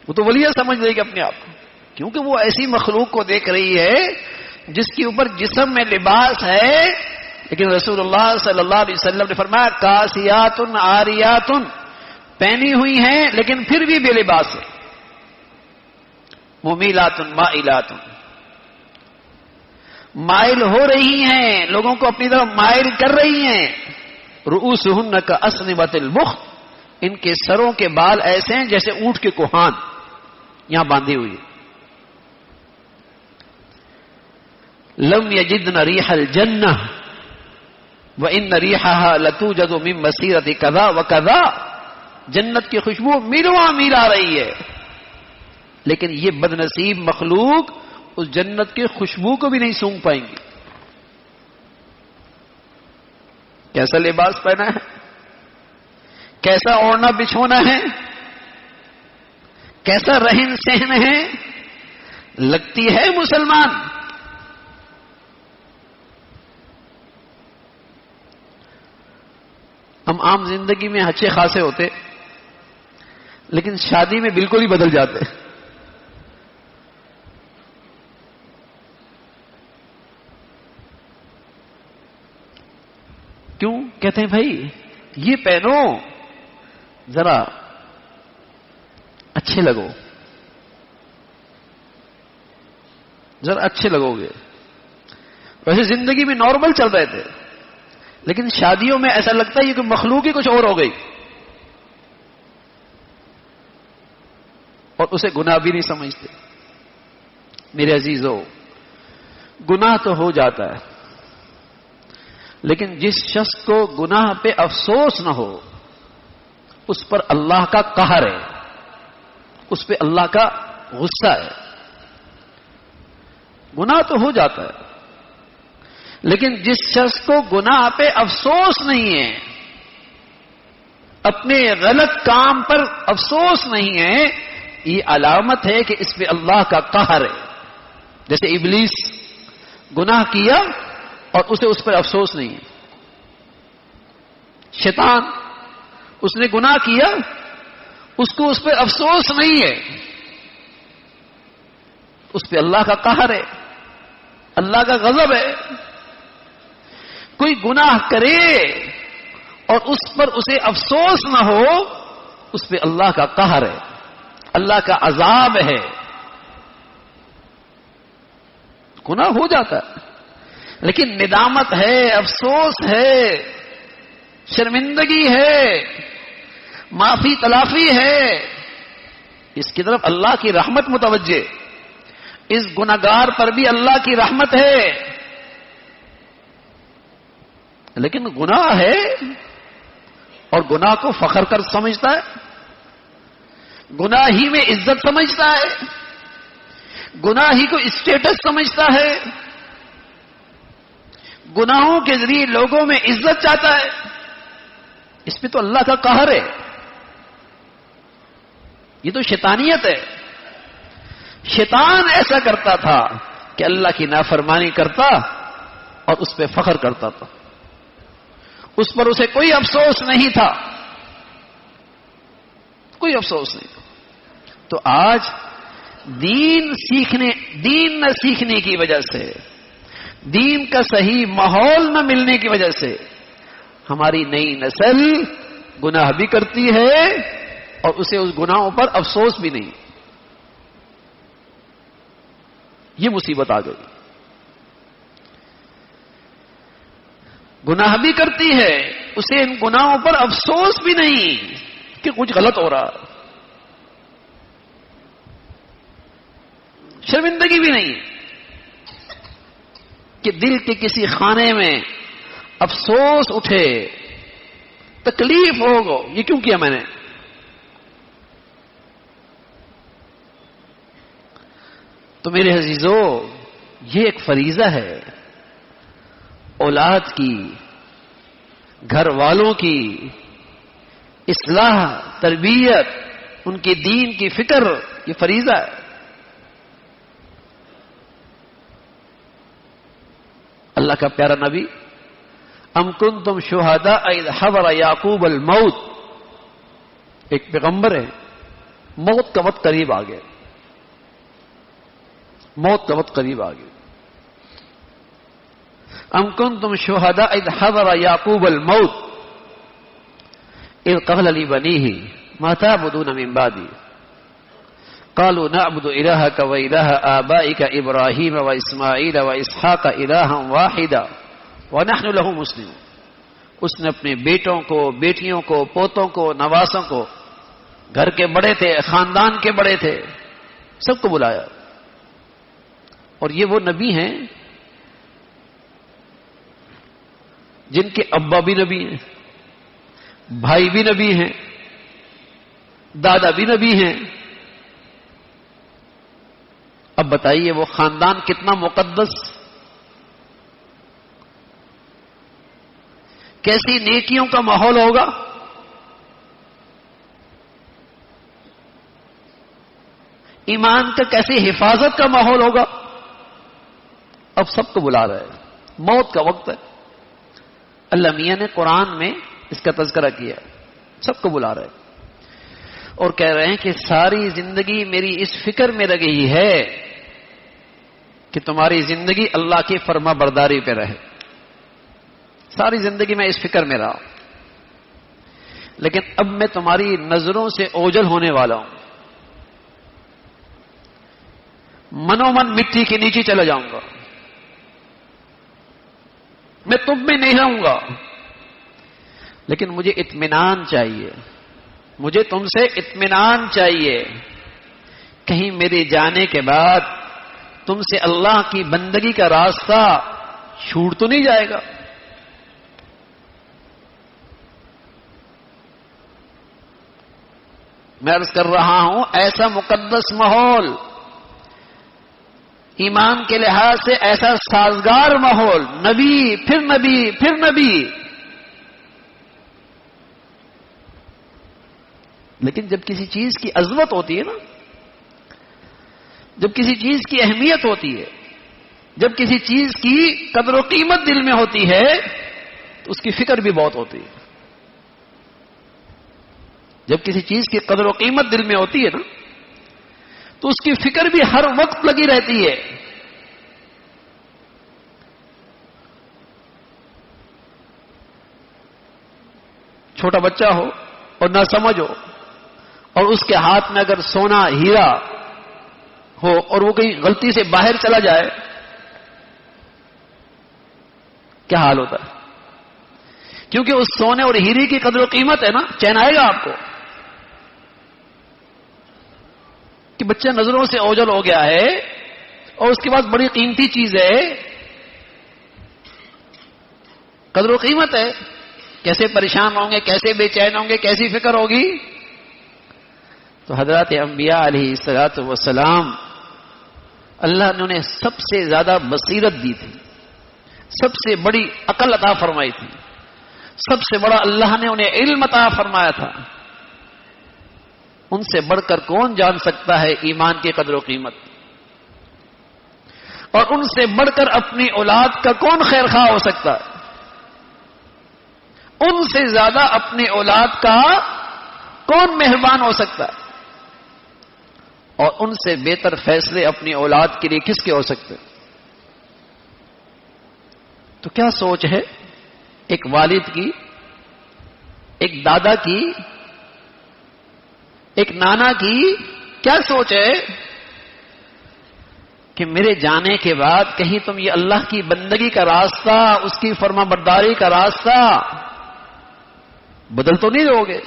وہ تو ولی سمجھ لے گی اپنے آپ کو، کیونکہ وہ ایسی مخلوق کو دیکھ رہی ہے جس کے اوپر جسم میں لباس ہے، لیکن رسول اللہ صلی اللہ علیہ وسلم نے فرمایا کاسیات عاریات، پہنی ہوئی ہیں لیکن پھر بھی بے لباس ہے. ممیلات مائلات، مائل ہو رہی ہیں، لوگوں کو اپنی طرف مائل کر رہی ہیں. رؤوسہن کاسنمۃ البخت، ان کے سروں کے بال ایسے ہیں جیسے اونٹ کے کوہان یہاں باندھی ہوئی. لم یجدن ریح الجنہ وان ریحها لتوجد من مسیرۃ کذا وکذا، جنت کی خوشبو میلوں میل آ رہی ہے، لیکن یہ بد نصیب مخلوق اس جنت کی خوشبو کو بھی نہیں سونگھ پائیں گی. کیسا لباس پہنا ہے، کیسا اوڑھنا بچھونا ہے، کیسا رہن سہن ہے، لگتی ہے مسلمان. ہم عام زندگی میں اچھے خاصے ہوتے لیکن شادی میں بالکل ہی بدل جاتے. کیوں؟ کہتے ہیں بھائی یہ پہنو ذرا اچھے لگو، ذرا اچھے لگو گے. ویسے زندگی میں نارمل چل رہے تھے لیکن شادیوں میں ایسا لگتا ہے یہ کہ مخلوق ہی کچھ اور ہو گئی، اور اسے گناہ بھی نہیں سمجھتے. میرے عزیزو، گناہ تو ہو جاتا ہے لیکن جس شخص کو گناہ پہ افسوس نہ ہو اس پر اللہ کا قہر ہے، اس پہ اللہ کا غصہ ہے. گناہ تو ہو جاتا ہے لیکن جس شخص کو گناہ پہ افسوس نہیں ہے، اپنے غلط کام پر افسوس نہیں ہے، یہ علامت ہے کہ اس پہ اللہ کا قہر ہے. جیسے ابلیس گناہ کیا اور اسے اس پر افسوس نہیں ہے. شیطان اس نے گناہ کیا، اس کو اس پر افسوس نہیں ہے، اس پہ اللہ کا قہر ہے، اللہ کا غضب ہے. کوئی گناہ کرے اور اس پر اسے افسوس نہ ہو، اس پہ اللہ کا قہر ہے، اللہ کا عذاب ہے. گناہ ہو جاتا ہے لیکن ندامت ہے، افسوس ہے، شرمندگی ہے، معافی تلافی ہے. اس کی طرف اللہ کی رحمت متوجہ، اس گناہگار پر بھی اللہ کی رحمت ہے. لیکن گناہ ہے اور گناہ کو فخر کر سمجھتا ہے، گناہ ہی میں عزت سمجھتا ہے، گناہ ہی کو اسٹیٹس سمجھتا ہے، گناہوں کے ذریعے لوگوں میں عزت چاہتا ہے. اس پہ تو اللہ کا قہر ہے. یہ تو شیطانیت ہے. شیطان ایسا کرتا تھا کہ اللہ کی نافرمانی کرتا اور اس پہ فخر کرتا تھا، اس پر اسے کوئی افسوس نہیں تھا، کوئی افسوس نہیں تھا. تو آج دین نہ سیکھنے کی وجہ سے، دین کا صحیح ماحول نہ ملنے کی وجہ سے ہماری نئی نسل گناہ بھی کرتی ہے اور اسے اس گناہوں پر افسوس بھی نہیں. یہ مصیبت آ گئی. گناہ بھی کرتی ہے, اسے ان گناہوں پر افسوس بھی نہیں کہ کچھ غلط ہو رہا, شرمندگی بھی نہیں کہ دل کے کسی خانے میں افسوس اٹھے, تکلیف ہوگا یہ کیوں کیا میں نے. تو میرے عزیزو, یہ ایک فریضہ ہے اولاد کی, گھر والوں کی اصلاح, تربیت, ان کے دین کی فکر, یہ فریضہ ہے. اللہ کا پیارا نبی ام کنتم شہداء اذ حضر یعقوب الموت, ایک پیغمبر ہے, موت کا وقت قریب آ گیا, موت کا وقت قریب آ گیا. ام کنتم شہداء اذ حضر یعقوب الموت اذ قال لبنیہ ما تعبدون من بعدی قالوا نعبد الہک و الہ آبائک ابراہیم و اسماعیل و اسحاق الہا واحدا ونحن له مسلمون. اس نے اپنے بیٹوں کو, بیٹیوں کو, پوتوں کو, نواسوں کو, گھر کے بڑے تھے, خاندان کے بڑے تھے, سب کو بلایا. اور یہ وہ نبی ہیں جن کے ابا بھی نبی ہیں, بھائی بھی نبی ہیں, دادا بھی نبی ہیں. اب بتائیے وہ خاندان کتنا مقدس, کیسی نیکیوں کا ماحول ہوگا. ایمان کا کیسی حفاظت کا ماحول ہوگا. اب سب کو بلا رہے ہیں, موت کا وقت ہے. اللہ میاں نے قرآن میں اس کا تذکرہ کیا, سب کو بلا رہے ہیں اور کہہ رہے ہیں کہ ساری زندگی میری اس فکر میں لگی ہے کہ تمہاری زندگی اللہ کی فرما برداری پہ رہے. ساری زندگی میں اس فکر میں رہا, لیکن اب میں تمہاری نظروں سے اوجھل ہونے والا ہوں, منو من مٹی کے نیچے چلا جاؤں گا, میں تم میں نہیں رہوں گا. لیکن مجھے اطمینان چاہیے, مجھے تم سے اطمینان چاہیے, کہیں میرے جانے کے بعد تم سے اللہ کی بندگی کا راستہ چھوٹ تو نہیں جائے گا. میں عرض کر رہا ہوں ایسا مقدس ماحول, ایمان کے لحاظ سے ایسا سازگار ماحول, نبی پھر نبی پھر نبی. لیکن جب کسی چیز کی عظمت ہوتی ہے نا, جب کسی چیز کی اہمیت ہوتی ہے, جب کسی چیز کی قدر و قیمت دل میں ہوتی ہے تو اس کی فکر بھی بہت ہوتی ہے. جب کسی چیز کی قدر و قیمت دل میں ہوتی ہے نا تو اس کی فکر بھی ہر وقت لگی رہتی ہے. چھوٹا بچہ ہو اور نہ سمجھ ہو اور اس کے ہاتھ میں اگر سونا ہیرا ہو اور وہ کہیں غلطی سے باہر چلا جائے, کیا حال ہوتا ہے؟ کیونکہ اس سونے اور ہیرے کی قدر و قیمت ہے نا, چین آئے گا آپ کو کہ بچہ نظروں سے اوجھل ہو گیا ہے اور اس کے پاس بڑی قیمتی چیز ہے, قدر و قیمت ہے. کیسے پریشان ہوں گے, کیسے بے چین ہوں گے, کیسی فکر ہوگی. تو حضرات انبیاء علیہ الصلوۃ والسلام اللہ نے انہیں سب سے زیادہ بصیرت دی تھی, سب سے بڑی عقل عطا فرمائی تھی, سب سے بڑا اللہ نے انہیں علم عطا فرمایا تھا. ان سے بڑھ کر کون جان سکتا ہے ایمان کی قدر و قیمت, اور ان سے بڑھ کر اپنی اولاد کا کون خیر خواہ ہو سکتا ہے. ان سے زیادہ اپنی اولاد کا کون مہربان ہو سکتا ہے, اور ان سے بہتر فیصلے اپنی اولاد کے لیے کس کے ہو سکتے. تو کیا سوچ ہے ایک والد کی, ایک دادا کی، ایک نانا کی کیا سوچ ہے کہ میرے جانے کے بعد کہیں تم یہ اللہ کی بندگی کا راستہ، اس کی فرما برداری کا راستہ بدل تو نہیں دو گے؟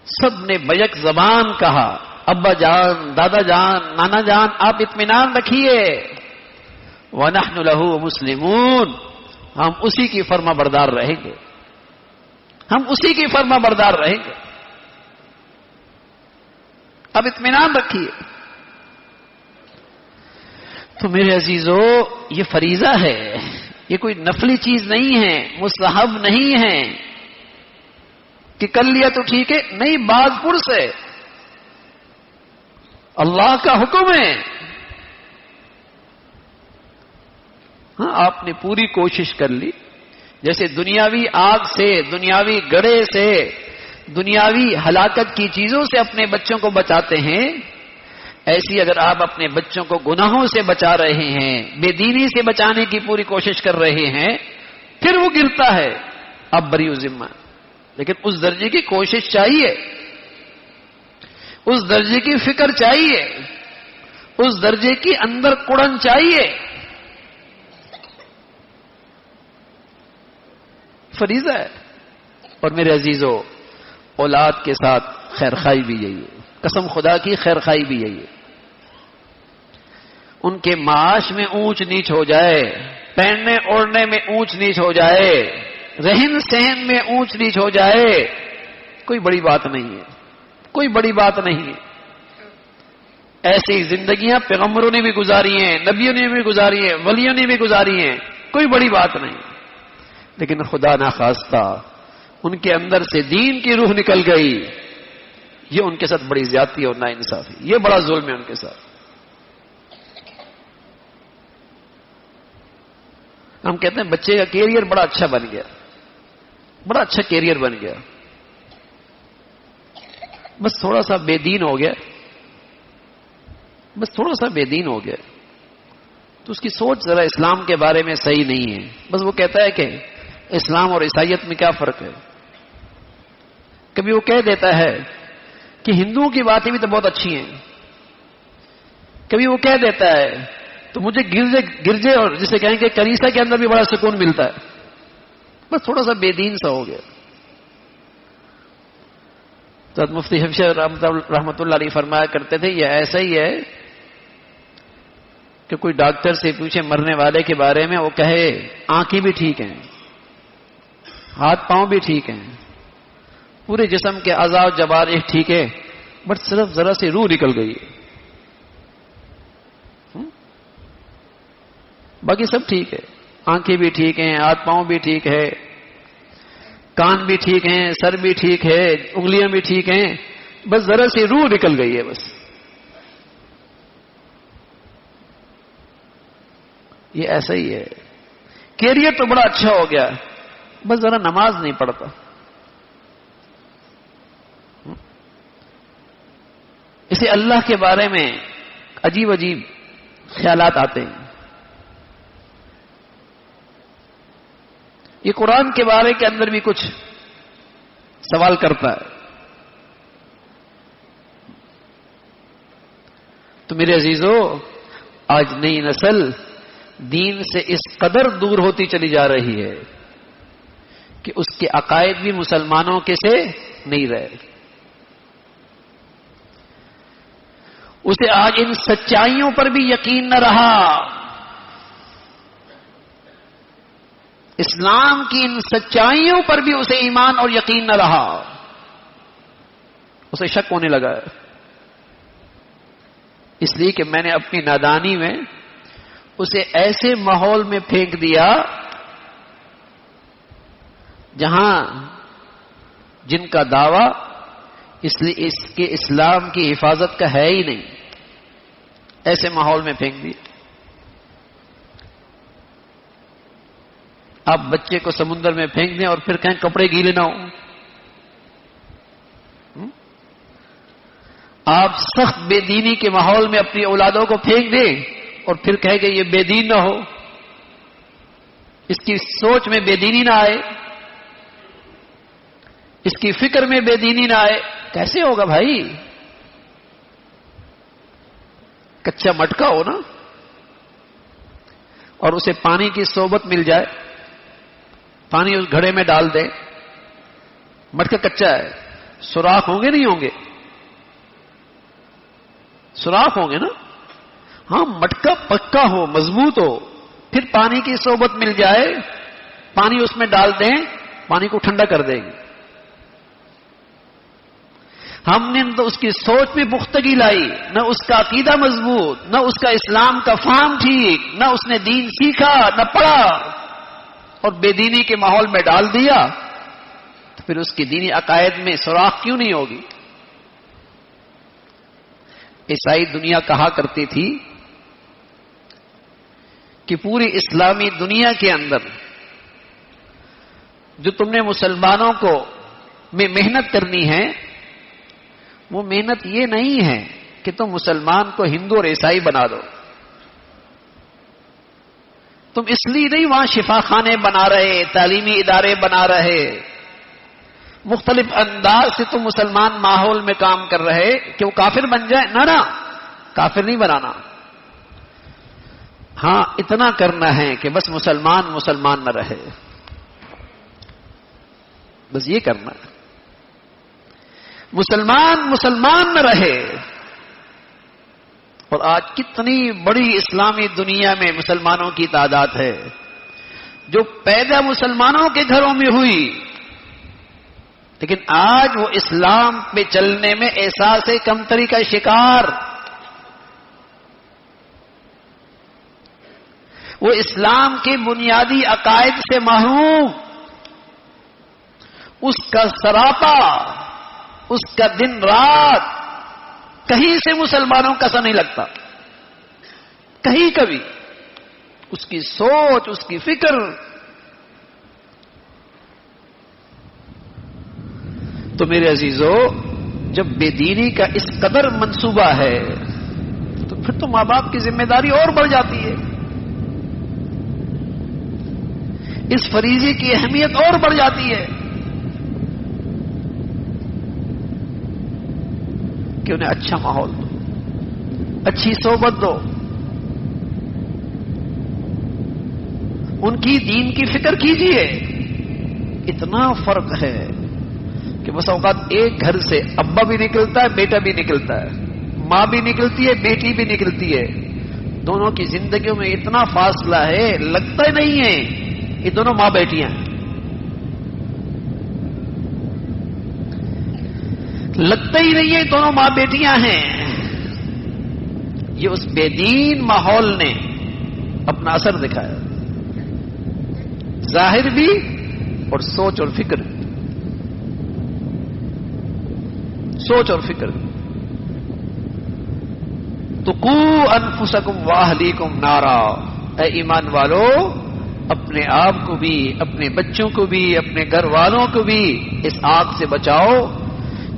سب نے بیک زبان کہا، ابا جان، دادا جان، نانا جان، آپ اطمینان رکھیے، وَنَحْنُ لَهُ مُسْلِمُونَ، ہم اسی کی فرما بردار رہیں گے، ہم اسی کی فرما بردار رہیں گے، اب اطمینان رکھیے۔ تو میرے عزیزو، یہ فریضہ ہے، یہ کوئی نفلی چیز نہیں ہے، مستحب نہیں ہے کہ کر لیا تو ٹھیک ہے، نہیں، باز پرس ہے، اللہ کا حکم ہے۔ ہاں، آپ نے پوری کوشش کر لی، جیسے دنیاوی آگ سے، دنیاوی گڑھے سے، دنیاوی ہلاکت کی چیزوں سے اپنے بچوں کو بچاتے ہیں، ایسی اگر آپ اپنے بچوں کو گناہوں سے بچا رہے ہیں، بے دینی سے بچانے کی پوری کوشش کر رہے ہیں، پھر وہ گرتا ہے، اب بری ذمہ، لیکن اس درجے کی کوشش چاہیے، اس درجے کی فکر چاہیے، اس درجے کی اندر کڑن چاہیے۔ فریضہ ہے۔ اور میرے عزیزو، اولاد کے ساتھ خیر خائی بھی یہی ہے، قسم خدا کی خیر خائی بھی یہی ہے۔ ان کے معاش میں اونچ نیچ ہو جائے، پہننے اوڑھنے میں اونچ نیچ ہو جائے، رہن سہن میں اونچ نیچ ہو جائے، کوئی بڑی بات نہیں ہے، کوئی بڑی بات نہیں ہے۔ ایسی زندگیاں پیغمبروں نے بھی گزاری ہیں، نبیوں نے بھی گزاری ہیں، ولیوں نے بھی گزاری ہیں، کوئی بڑی بات نہیں۔ لیکن خدا نخواستہ ان کے اندر سے دین کی روح نکل گئی، یہ ان کے ساتھ بڑی زیادتی اور ناانصافی، یہ بڑا ظلم ہے ان کے ساتھ۔ ہم کہتے ہیں بچے کا کیریئر بڑا اچھا بن گیا، بڑا اچھا کیریئر بن گیا، بس تھوڑا سا بے دین ہو گیا، بس تھوڑا سا بے دین ہو گیا، تو اس کی سوچ ذرا اسلام کے بارے میں صحیح نہیں ہے۔ بس وہ کہتا ہے کہ اسلام اور عیسائیت میں کیا فرق ہے۔ کبھی وہ کہہ دیتا ہے کہ ہندوؤں کی باتیں بھی تو بہت اچھی ہیں، کبھی وہ کہہ دیتا ہے تو مجھے گرجے اور جسے کہیں کہ کنیسا کے اندر بھی بڑا سکون ملتا ہے، بس تھوڑا سا بے دین سا ہو گیا۔ تو مفتی حبشہ رحمۃ اللہ علیہ فرمایا کرتے تھے، یہ ایسا ہی ہے کہ کوئی ڈاکٹر سے پوچھے مرنے والے کے بارے میں، وہ کہے آنکھیں بھی ٹھیک ہیں، ہاتھ پاؤں بھی ٹھیک ہیں، پورے جسم کے اعضاء و جوارح ٹھیک ہے، بٹ صرف ذرا سی روح نکل گئی ہے، باقی سب ٹھیک ہے، آنکھیں بھی ٹھیک ہیں، ہاتھ پاؤں بھی ٹھیک ہے، کان بھی ٹھیک ہیں، سر بھی ٹھیک ہے، انگلیاں بھی ٹھیک ہیں، بس ذرا سی روح نکل گئی ہے بس۔ یہ ایسا ہی ہے، کیریئر تو بڑا اچھا ہو گیا، بس ذرا نماز نہیں پڑھتا۔ اسے اللہ کے بارے میں عجیب عجیب خیالات آتے ہیں۔ یہ قرآن کے بارے کے اندر بھی کچھ سوال کرتا ہے۔ تو میرے عزیزو، آج نئی نسل دین سے اس قدر دور ہوتی چلی جا رہی ہے کہ اس کے عقائد بھی مسلمانوں کے سے نہیں رہے۔ اسے آج ان سچائیوں پر بھی یقین نہ رہا، اسلام کی ان سچائیوں پر بھی اسے ایمان اور یقین نہ رہا، اسے شک ہونے لگا ہے۔ اس لیے کہ میں نے اپنی نادانی میں اسے ایسے ماحول میں پھینک دیا جہاں جن کا دعویٰ اس لیے اس کے اسلام کی حفاظت کا ہے ہی نہیں، ایسے ماحول میں پھینک دیا۔ آپ بچے کو سمندر میں پھینک دیں اور پھر کہیں کپڑے گیلے نہ ہوں، آپ سخت بے دینی کے ماحول میں اپنی اولادوں کو پھینک دیں اور پھر کہے کہ یہ بے دین نہ ہو، اس کی سوچ میں بے دینی نہ آئے، اس کی فکر میں بے دینی نہ آئے. کیسے ہوگا بھائی؟ کچا مٹکا ہو نا اور اسے پانی کی صحبت مل جائے, پانی اس گھڑے میں ڈال دے, مٹکا کچا ہے, سوراخ ہوں گے نہیں ہوں گے؟ سوراخ ہوں گے نا. ہاں, مٹکا پکا ہو, مضبوط ہو, پھر پانی کی صحبت مل جائے, پانی اس میں ڈال دیں, پانی کو ٹھنڈا کر دے گی. ہم نے تو اس کی سوچ میں پختگی لائی, نہ اس کا عقیدہ مضبوط, نہ اس کا اسلام کا فہم ٹھیک, نہ اس نے دین سیکھا, نہ پڑھا, اور بے دینی کے ماحول میں ڈال دیا, تو پھر اس کی دینی عقائد میں سوراخ کیوں نہیں ہوگی؟ عیسائی دنیا کہا کرتی تھی کہ پوری اسلامی دنیا کے اندر جو تم نے مسلمانوں کو میں محنت کرنی ہے, وہ محنت یہ نہیں ہے کہ تم مسلمان کو ہندو اور عیسائی بنا دو. تم اس لیے نہیں وہاں شفا خانے بنا رہے, تعلیمی ادارے بنا رہے, مختلف انداز سے تم مسلمان ماحول میں کام کر رہے کہ وہ کافر بن جائے. نہ کافر نہیں بنانا. ہاں, اتنا کرنا ہے کہ بس مسلمان نہ رہے, بس یہ کرنا ہے. مسلمان نہ رہے. اور آج کتنی بڑی اسلامی دنیا میں مسلمانوں کی تعداد ہے جو پیدا مسلمانوں کے گھروں میں ہوئی, لیکن آج وہ اسلام پہ چلنے میں احساس کمتری کا شکار, وہ اسلام کے بنیادی عقائد سے محروم, اس کا سراپا, اس کا دن رات کہیں سے مسلمانوں کا سا نہیں لگتا, کہیں کبھی. اس کی سوچ, اس کی فکر. تو میرے عزیزو, جب بے دینی کا اس قدر منصوبہ ہے تو پھر تو ماں باپ کی ذمہ داری اور بڑھ جاتی ہے, اس فریضے کی اہمیت اور بڑھ جاتی ہے کہ انہیں اچھا ماحول دو, اچھی صحبت دو, ان کی دین کی فکر کیجئے. اتنا فرق ہے کہ بس اوقات ایک گھر سے ابا بھی نکلتا ہے, بیٹا بھی نکلتا ہے, ماں بھی نکلتی ہے, بیٹی بھی نکلتی ہے. دونوں کی زندگیوں میں اتنا فاصلہ ہے, لگتا ہی نہیں ہے یہ دونوں ماں بیٹیاں ہیں, لگتا ہی نہیں ہے دونوں ماں بیٹیاں ہیں. یہ اس بے دین ماحول نے اپنا اثر دکھایا, ظاہر بھی اور سوچ اور فکر. سوچ اور فکر. تو قوا انفسکم واہلیکم نارا, اے ایمان والو, اپنے آپ کو بھی, اپنے بچوں کو بھی, اپنے گھر والوں کو بھی اس آگ سے بچاؤ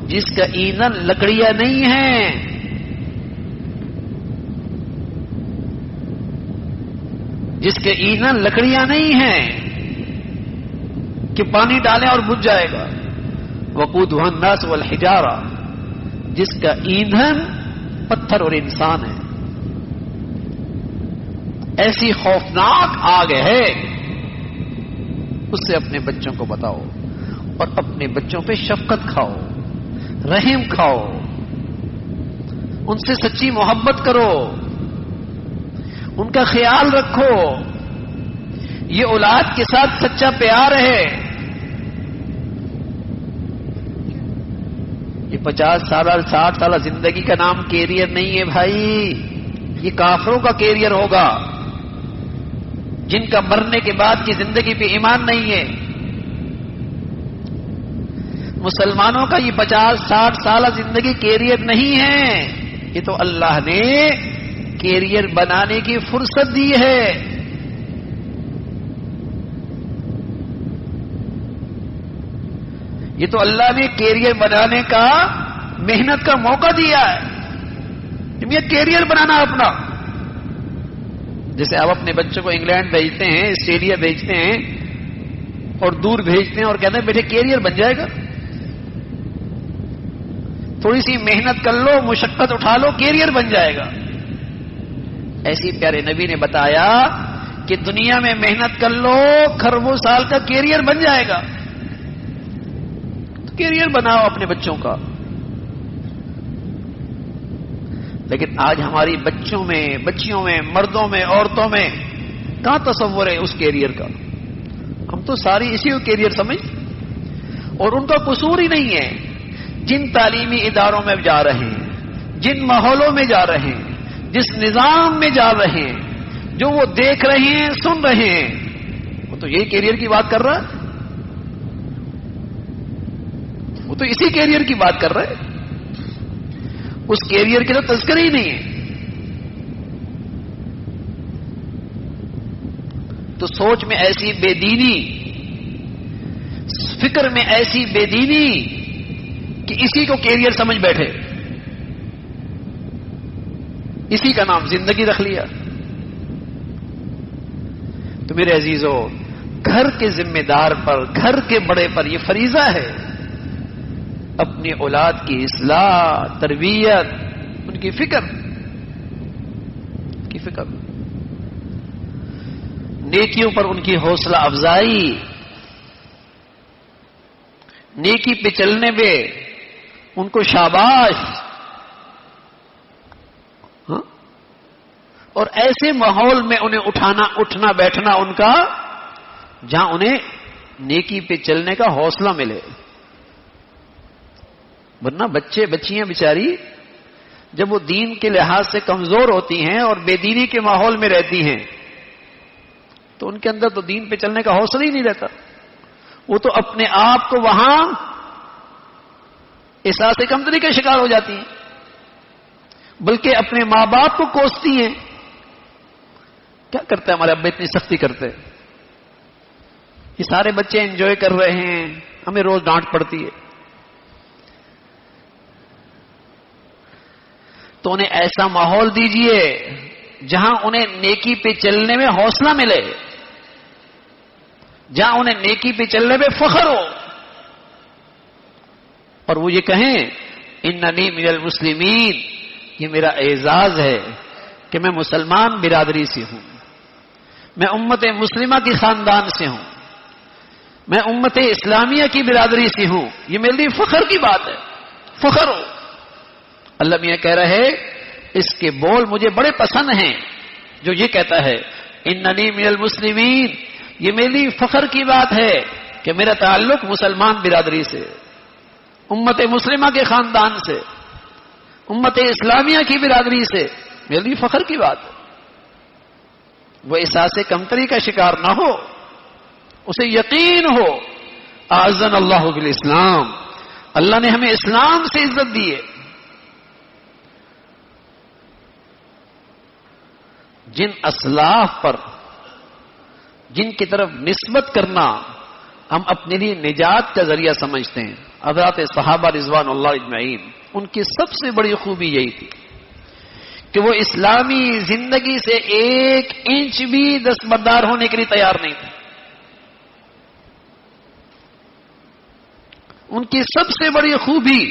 جس کا ایندھن لکڑیاں نہیں ہیں. جس کے ایندھن لکڑیاں نہیں ہیں کہ پانی ڈالیں اور بجھ جائے گا. وقودها الناس والحجارہ, جس کا ایندھن پتھر اور انسان ہے. ایسی خوفناک آگ ہے, اس سے اپنے بچوں کو بتاؤ اور اپنے بچوں پہ شفقت کھاؤ, رحم کھاؤ, ان سے سچی محبت کرو, ان کا خیال رکھو. یہ اولاد کے ساتھ سچا پیار ہے. یہ 50 سالہ 60 سالہ زندگی کا نام کیریئر نہیں ہے بھائی, یہ کافروں کا کیریئر ہوگا جن کا مرنے کے بعد کی زندگی پہ ایمان نہیں ہے. مسلمانوں کا یہ 50-60 سالہ زندگی کیریئر نہیں ہے, یہ تو اللہ نے کیریئر بنانے کی فرصت دی ہے. یہ تو اللہ نے کیریئر بنانے کا محنت کا موقع دیا ہے. یہ کیریئر بنانا اپنا. جیسے آپ اپنے بچوں کو انگلینڈ بھیجتے ہیں, آسٹریلیا بھیجتے ہیں اور دور بھیجتے ہیں اور کہتے ہیں بیٹے کیریئر بن جائے گا. تھوڑی سی محنت کر لو، مشقت اٹھا لو، کیریئر بن جائے گا۔ ایسی پیارے نبی نے بتایا کہ دنیا میں محنت کر لو، کھربوں سال کا کیریئر بن جائے گا۔ کیریئر بناؤ اپنے بچوں کا۔ لیکن آج ہماری بچوں میں، بچیوں میں، مردوں میں، عورتوں میں کہاں تصور ہے اس کیریئر کا؟ ہم تو ساری اسی کو کیریئر سمجھ، اور ان کا قصور ہی نہیں ہے۔ جن تعلیمی اداروں میں جا رہے ہیں، جن ماحولوں میں جا رہے ہیں، جس نظام میں جا رہے ہیں، جو وہ دیکھ رہے ہیں، سن رہے ہیں، وہ تو یہی کیریئر کی بات کر رہا ہے، وہ تو اسی کیریئر کی بات کر رہا ہے۔ اس کیریئر کے تو تذکر ہی نہیں ہے۔ تو سوچ میں ایسی بے دینی، فکر میں ایسی بے دینی کہ اسی کو کیریئر سمجھ بیٹھے، اسی کا نام زندگی رکھ لیا۔ تو میرے عزیزو، گھر کے ذمہ دار پر، گھر کے بڑے پر یہ فریضہ ہے اپنی اولاد کی اصلاح، تربیت، ان کی فکر، نیکیوں پر ان کی حوصلہ افزائی، نیکی پہ چلنے پہ ان کو شاباش، اور ایسے ماحول میں انہیں اٹھنا بیٹھنا ان کا جہاں انہیں نیکی پہ چلنے کا حوصلہ ملے۔ ورنہ بچے بچیاں بیچاری جب وہ دین کے لحاظ سے کمزور ہوتی ہیں اور بے دینی کے ماحول میں رہتی ہیں تو ان کے اندر تو دین پہ چلنے کا حوصلہ ہی نہیں رہتا۔ وہ تو اپنے آپ کو وہاں احساس کمتری کا شکار ہو جاتی ہیں، بلکہ اپنے ماں باپ کو کوستی ہیں۔ کیا کرتے ہیں ہمارے ابا، اتنی سختی کرتے ہیں، یہ سارے بچے انجوائے کر رہے ہیں، ہمیں روز ڈانٹ پڑتی ہے۔ تو انہیں ایسا ماحول دیجئے جہاں انہیں نیکی پہ چلنے میں حوصلہ ملے، جہاں انہیں نیکی پہ چلنے میں فخر ہو، اور وہ یہ کہیں اننی من المسلمین، یہ میرا اعزاز ہے کہ میں مسلمان برادری سے ہوں، میں امت مسلمہ کی خاندان سے ہوں، میں امت اسلامیہ کی برادری سے ہوں، یہ میرے لیے فخر کی بات ہے، فخر ہو۔ اللہ میاں کہہ رہے اس کے بول مجھے بڑے پسند ہیں، جو یہ کہتا ہے اننی من المسلمین، یہ میرے لیے فخر کی بات ہے کہ میرا تعلق مسلمان برادری سے، امت مسلمہ کے خاندان سے، امت اسلامیہ کی برادری سے، میرے لیے فخر کی بات ہے۔ وہ احساس کمتری کا شکار نہ ہو، اسے یقین ہو اعزنا اللہ بالاسلام، اللہ نے ہمیں اسلام سے عزت دی ہے۔ جن اسلاف پر، جن کی طرف نسبت کرنا ہم اپنے لیے نجات کا ذریعہ سمجھتے ہیں، حضرات صحابہ رضوان اللہ اجمعین، ان کی سب سے بڑی خوبی یہی تھی کہ وہ اسلامی زندگی سے ایک انچ بھی دستبردار ہونے کے لیے تیار نہیں تھے۔ ان کی سب سے بڑی خوبی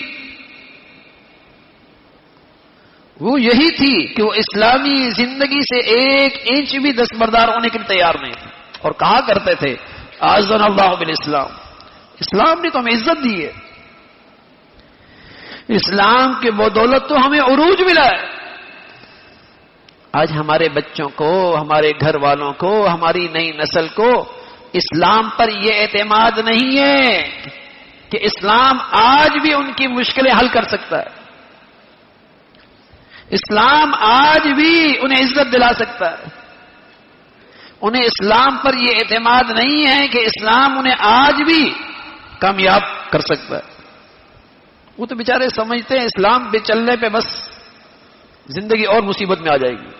وہ یہی تھی کہ وہ اسلامی زندگی سے ایک انچ بھی دستبردار ہونے کے لیے تیار نہیں تھے، اور کہا کرتے تھے اعزنا اللہ بالاسلام، اسلام نے تو ہمیں عزت دی ہے، اسلام کے بدولت تو ہمیں عروج ملا ہے۔ آج ہمارے بچوں کو، ہمارے گھر والوں کو، ہماری نئی نسل کو اسلام پر یہ اعتماد نہیں ہے کہ اسلام آج بھی ان کی مشکلیں حل کر سکتا ہے، اسلام آج بھی انہیں عزت دلا سکتا ہے۔ انہیں اسلام پر یہ اعتماد نہیں ہے کہ اسلام انہیں آج بھی کامیاب کر سکتا ہے۔ وہ تو بیچارے سمجھتے ہیں اسلام پہ چلنے پہ بس زندگی اور مصیبت میں آ جائے گی۔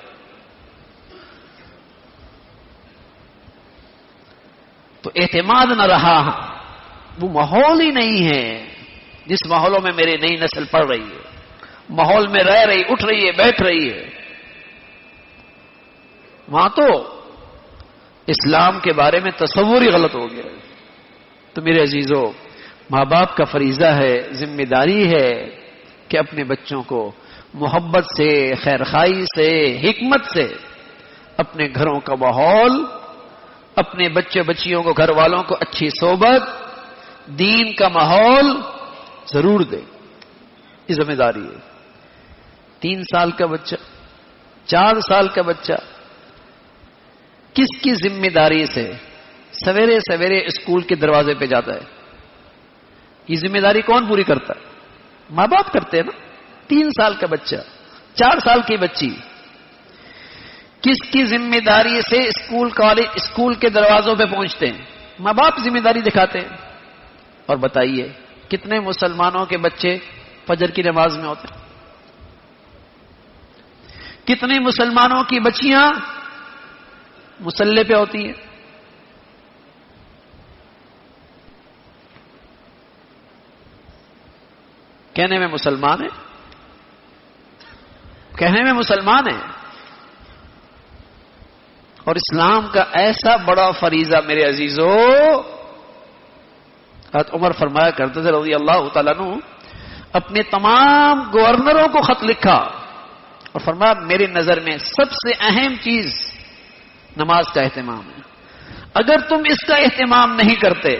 تو اعتماد نہ رہا، وہ ماحول ہی نہیں ہے جس ماحولوں میں میری نئی نسل پڑھ رہی ہے، ماحول میں رہ رہی، اٹھ رہی ہے، بیٹھ رہی ہے، وہاں تو اسلام کے بارے میں تصور ہی غلط ہو گیا۔ تو میرے عزیزو، ماں باپ کا فریضہ ہے، ذمہ داری ہے کہ اپنے بچوں کو محبت سے، خیرخواہی سے، حکمت سے اپنے گھروں کا ماحول، اپنے بچے بچیوں کو، گھر والوں کو اچھی صحبت، دین کا ماحول ضرور دے. یہ ذمہ داری ہے. 3 سال کا بچہ، 4 سال کا بچہ کس کی ذمہ داری سے سویرے سویرے اسکول کے دروازے پہ جاتا ہے؟ یہ ذمہ داری کون پوری کرتا ہے؟ ماں باپ کرتے ہیں نا. 3 سال کا بچہ، 4 سال کی بچی کس کی ذمہ داری سے اسکول کالج اسکول کے دروازوں پہ پہنچتے ہیں؟ ماں باپ ذمہ داری دکھاتے ہیں. اور بتائیے کتنے مسلمانوں کے بچے فجر کی نماز میں ہوتے ہیں؟ کتنے مسلمانوں کی بچیاں مصلی پہ ہوتی ہیں؟ کہنے میں مسلمان ہیں، کہنے میں مسلمان ہیں، اور اسلام کا ایسا بڑا فریضہ میرے عزیزو. حضرت عمر فرمایا کرتے تھے رضی اللہ تعالیٰ عنہ، اپنے تمام گورنروں کو خط لکھا اور فرمایا میری نظر میں سب سے اہم چیز نماز کا اہتمام ہے. اگر تم اس کا اہتمام نہیں کرتے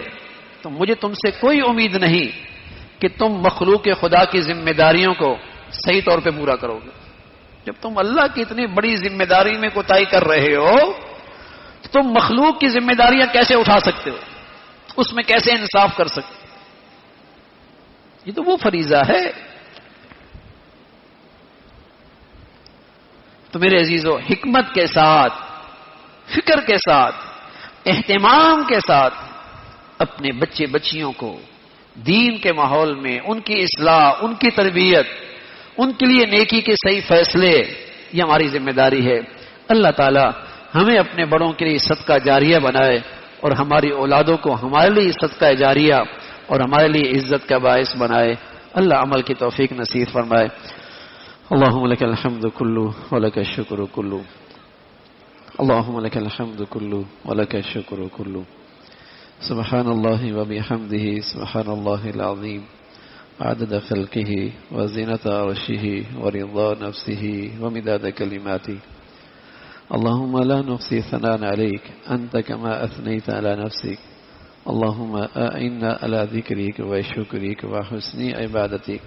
تو مجھے تم سے کوئی امید نہیں کہ تم مخلوق خدا کی ذمہ داریوں کو صحیح طور پہ پورا کرو گے. جب تم اللہ کی اتنی بڑی ذمہ داری میں کوتاہی کر رہے ہو تو تم مخلوق کی ذمہ داریاں کیسے اٹھا سکتے ہو؟ اس میں کیسے انصاف کر سکتے؟ یہ تو وہ فریضہ ہے. تو میرے عزیزو، حکمت کے ساتھ، فکر کے ساتھ، اہتمام کے ساتھ اپنے بچے بچیوں کو دین کے ماحول میں ان کی اصلاح، ان کی تربیت، ان کے لیے نیکی کے صحیح فیصلے، یہ ہماری ذمہ داری ہے. اللہ تعالی ہمیں اپنے بڑوں کے لیے صدقہ جاریہ بنائے اور ہماری اولادوں کو ہمارے لیے صدقہ جاریہ اور ہمارے لیے عزت کا باعث بنائے. اللہ عمل کی توفیق نصیب فرمائے. اللہم لک الحمد کلو ولک الشکر کلو. اللہم لک الحمد کلو ولک الشکر کلو. سبحان اللہ وبحمدہ سبحان اللہ العظیم عدد خلقہ وزینت عرشہ ورضا نفسہ ومداد کلماتہ. اللہم لا نحصی ثناء علیک انت کما اثنیت علی نفسک. اللہم اعنا علی ذکرک وشکرک وحسن عبادتک.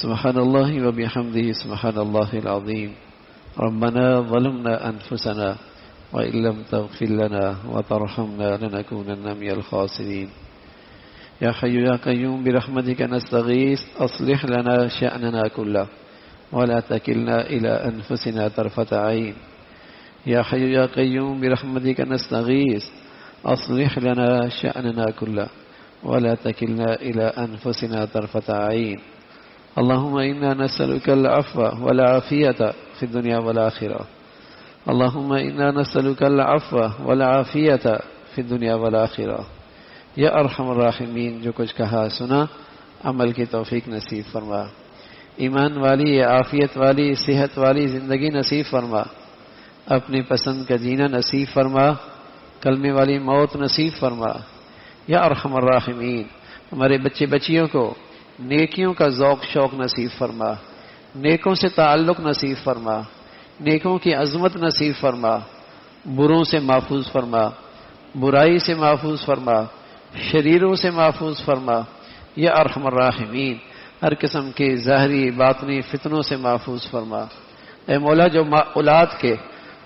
سبحان اللہ وبحمدہ سبحان اللہ العظیم. ربنا ظلمنا انفسنا وإن لم تغفر لنا وترحمنا لنكونن من الخاسرين. يا حي يا قيوم برحمتك نستغيث أصلح لنا شأننا كله ولا تكلنا إلى أنفسنا طرفة عين. يا حي يا قيوم برحمتك نستغيث أصلح لنا شأننا كله ولا تكلنا إلى أنفسنا طرفة عين. اللهم إنا نسألك العفو والعافية في الدنيا والآخرة. اللهم إنا نسألك العفو والعافية في الدنيا والآخرة. یا ارحم الراحمین، جو کچھ کہا سنا عمل کی توفیق نصیب فرما. ایمان والی، عافیت والی، صحت والی زندگی نصیب فرما. اپنی پسند کا جینا نصیب فرما. کلمے والی موت نصیب فرما. یا ارحم الراحمین، ہمارے بچے بچیوں کو نیکیوں کا ذوق شوق نصیب فرما. نیکوں سے تعلق نصیب فرما. نیکوں کی عظمت نصیب فرما. بروں سے محفوظ فرما. برائی سے محفوظ فرما. شریروں سے محفوظ فرما. یا ارحم الراحمین، ہر قسم کے ظاہری باطنی فتنوں سے محفوظ فرما. اے مولا، جو اولاد کے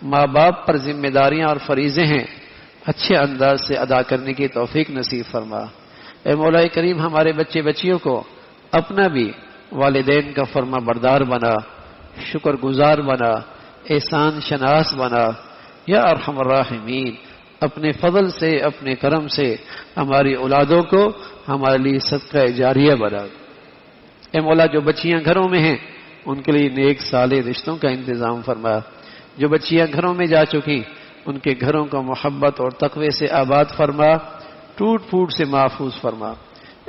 ماں باپ پر ذمہ داریاں اور فریضے ہیں اچھے انداز سے ادا کرنے کی توفیق نصیب فرما. اے مولا کریم، ہمارے بچے بچیوں کو اپنا بھی والدین کا فرما بردار بنا، شکر گزار بنا، احسان شناس بنا. یا ارحم الراحمین، اپنے فضل سے، اپنے کرم سے ہماری اولادوں کو ہمارے لیے صدقہ جاریہ بنا. اے مولا، جو بچیاں گھروں میں ہیں ان کے لیے نیک صالح رشتوں کا انتظام فرما. جو بچیاں گھروں میں جا چکی ان کے گھروں کو محبت اور تقوی سے آباد فرما، ٹوٹ پھوٹ سے محفوظ فرما.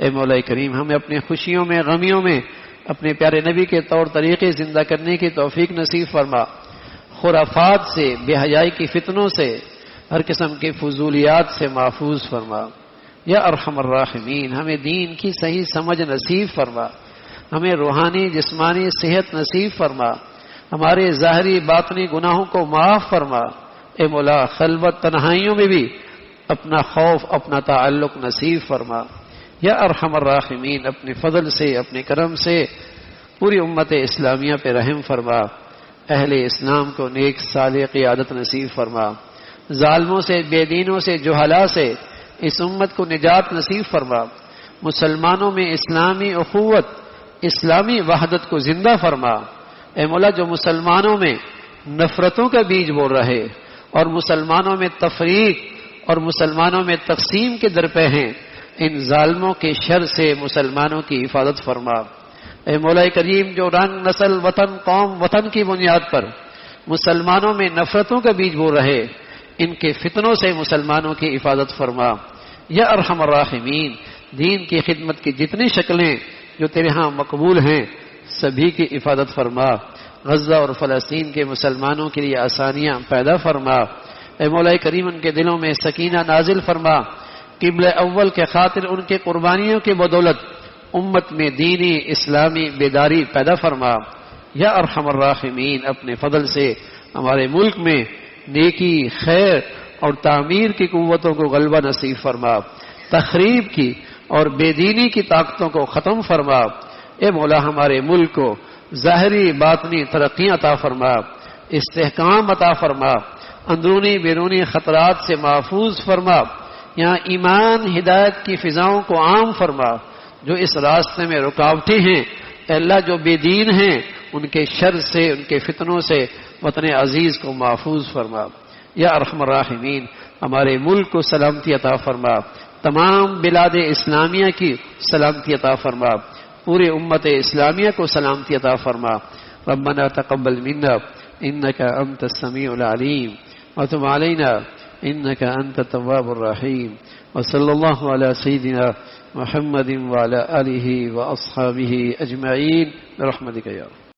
اے مولا کریم، ہمیں اپنے خوشیوں میں غمیوں میں اپنے پیارے نبی کے طور طریقے زندہ کرنے کی توفیق نصیب فرما. خرافات سے، بے حیائی کی فتنوں سے، ہر قسم کے فضولیات سے محفوظ فرما. یا ارحم الراحمین، ہمیں دین کی صحیح سمجھ نصیب فرما. ہمیں روحانی جسمانی صحت نصیب فرما، ہمارے ظاہری باطنی گناہوں کو معاف فرما۔ اے مولا خلوت تنہائیوں میں بھی اپنا خوف اپنا تعلق نصیب فرما۔ یا ارحم الراحمین اپنے فضل سے اپنے کرم سے پوری امت اسلامیہ پہ رحم فرما، اہل اسلام کو نیک صالح قیادت نصیب فرما، ظالموں سے بے دینوں سے جہلاء سے اس امت کو نجات نصیب فرما، مسلمانوں میں اسلامی اخوت اسلامی وحدت کو زندہ فرما۔ اے مولا جو مسلمانوں میں نفرتوں کا بیج بو رہے اور مسلمانوں میں تفریق اور مسلمانوں میں تقسیم کے درپے ہیں، ان ظالموں کے شر سے مسلمانوں کی حفاظت فرما۔ اے مولا کریم جو رنگ نسل وطن قوم وطن کی بنیاد پر مسلمانوں میں نفرتوں کا بیج بو رہے، ان کے فتنوں سے مسلمانوں کی حفاظت فرما۔ یا ارحم الراحمین دین کی خدمت کی جتنی شکلیں جو تیرے ہاں مقبول ہیں سبھی کی حفاظت فرما۔ غزہ اور فلسطین کے مسلمانوں کے لیے آسانیاں پیدا فرما۔ اے مولا کریم ان کے دلوں میں سکینہ نازل فرما، قبلہ اول کے خاطر ان کے قربانیوں کی بدولت امت میں دینی اسلامی بیداری پیدا فرما۔ یا ارحم الراحمین اپنے فضل سے ہمارے ملک میں نیکی خیر اور تعمیر کی قوتوں کو غلبہ نصیب فرما، تخریب کی اور بے دینی کی طاقتوں کو ختم فرما۔ اے مولا ہمارے ملک کو ظاہری باطنی ترقی عطا فرما، استحکام عطا فرما، اندرونی بیرونی خطرات سے محفوظ فرما، یہاں ایمان ہدایت کی فضاؤں کو عام فرما، جو اس راستے میں رکاوٹیں ہیں اے اللہ جو بے دین ہیں ان کے شر سے ان کے فتنوں سے وطن عزیز کو محفوظ فرما۔ یا ارحم الراحمین ہمارے ملک کو سلامتی عطا فرما، تمام بلاد اسلامیہ کی سلامتی عطا فرما، پورے امت اسلامیہ کو سلامتی عطا فرما۔ ربنا تقبل منا انك انت السميع العليم وتب علينا انك انت التواب الرحيم وصلى الله على سيدنا محمد وعلى آله وأصحابه أجمعين برحمتك يا رب۔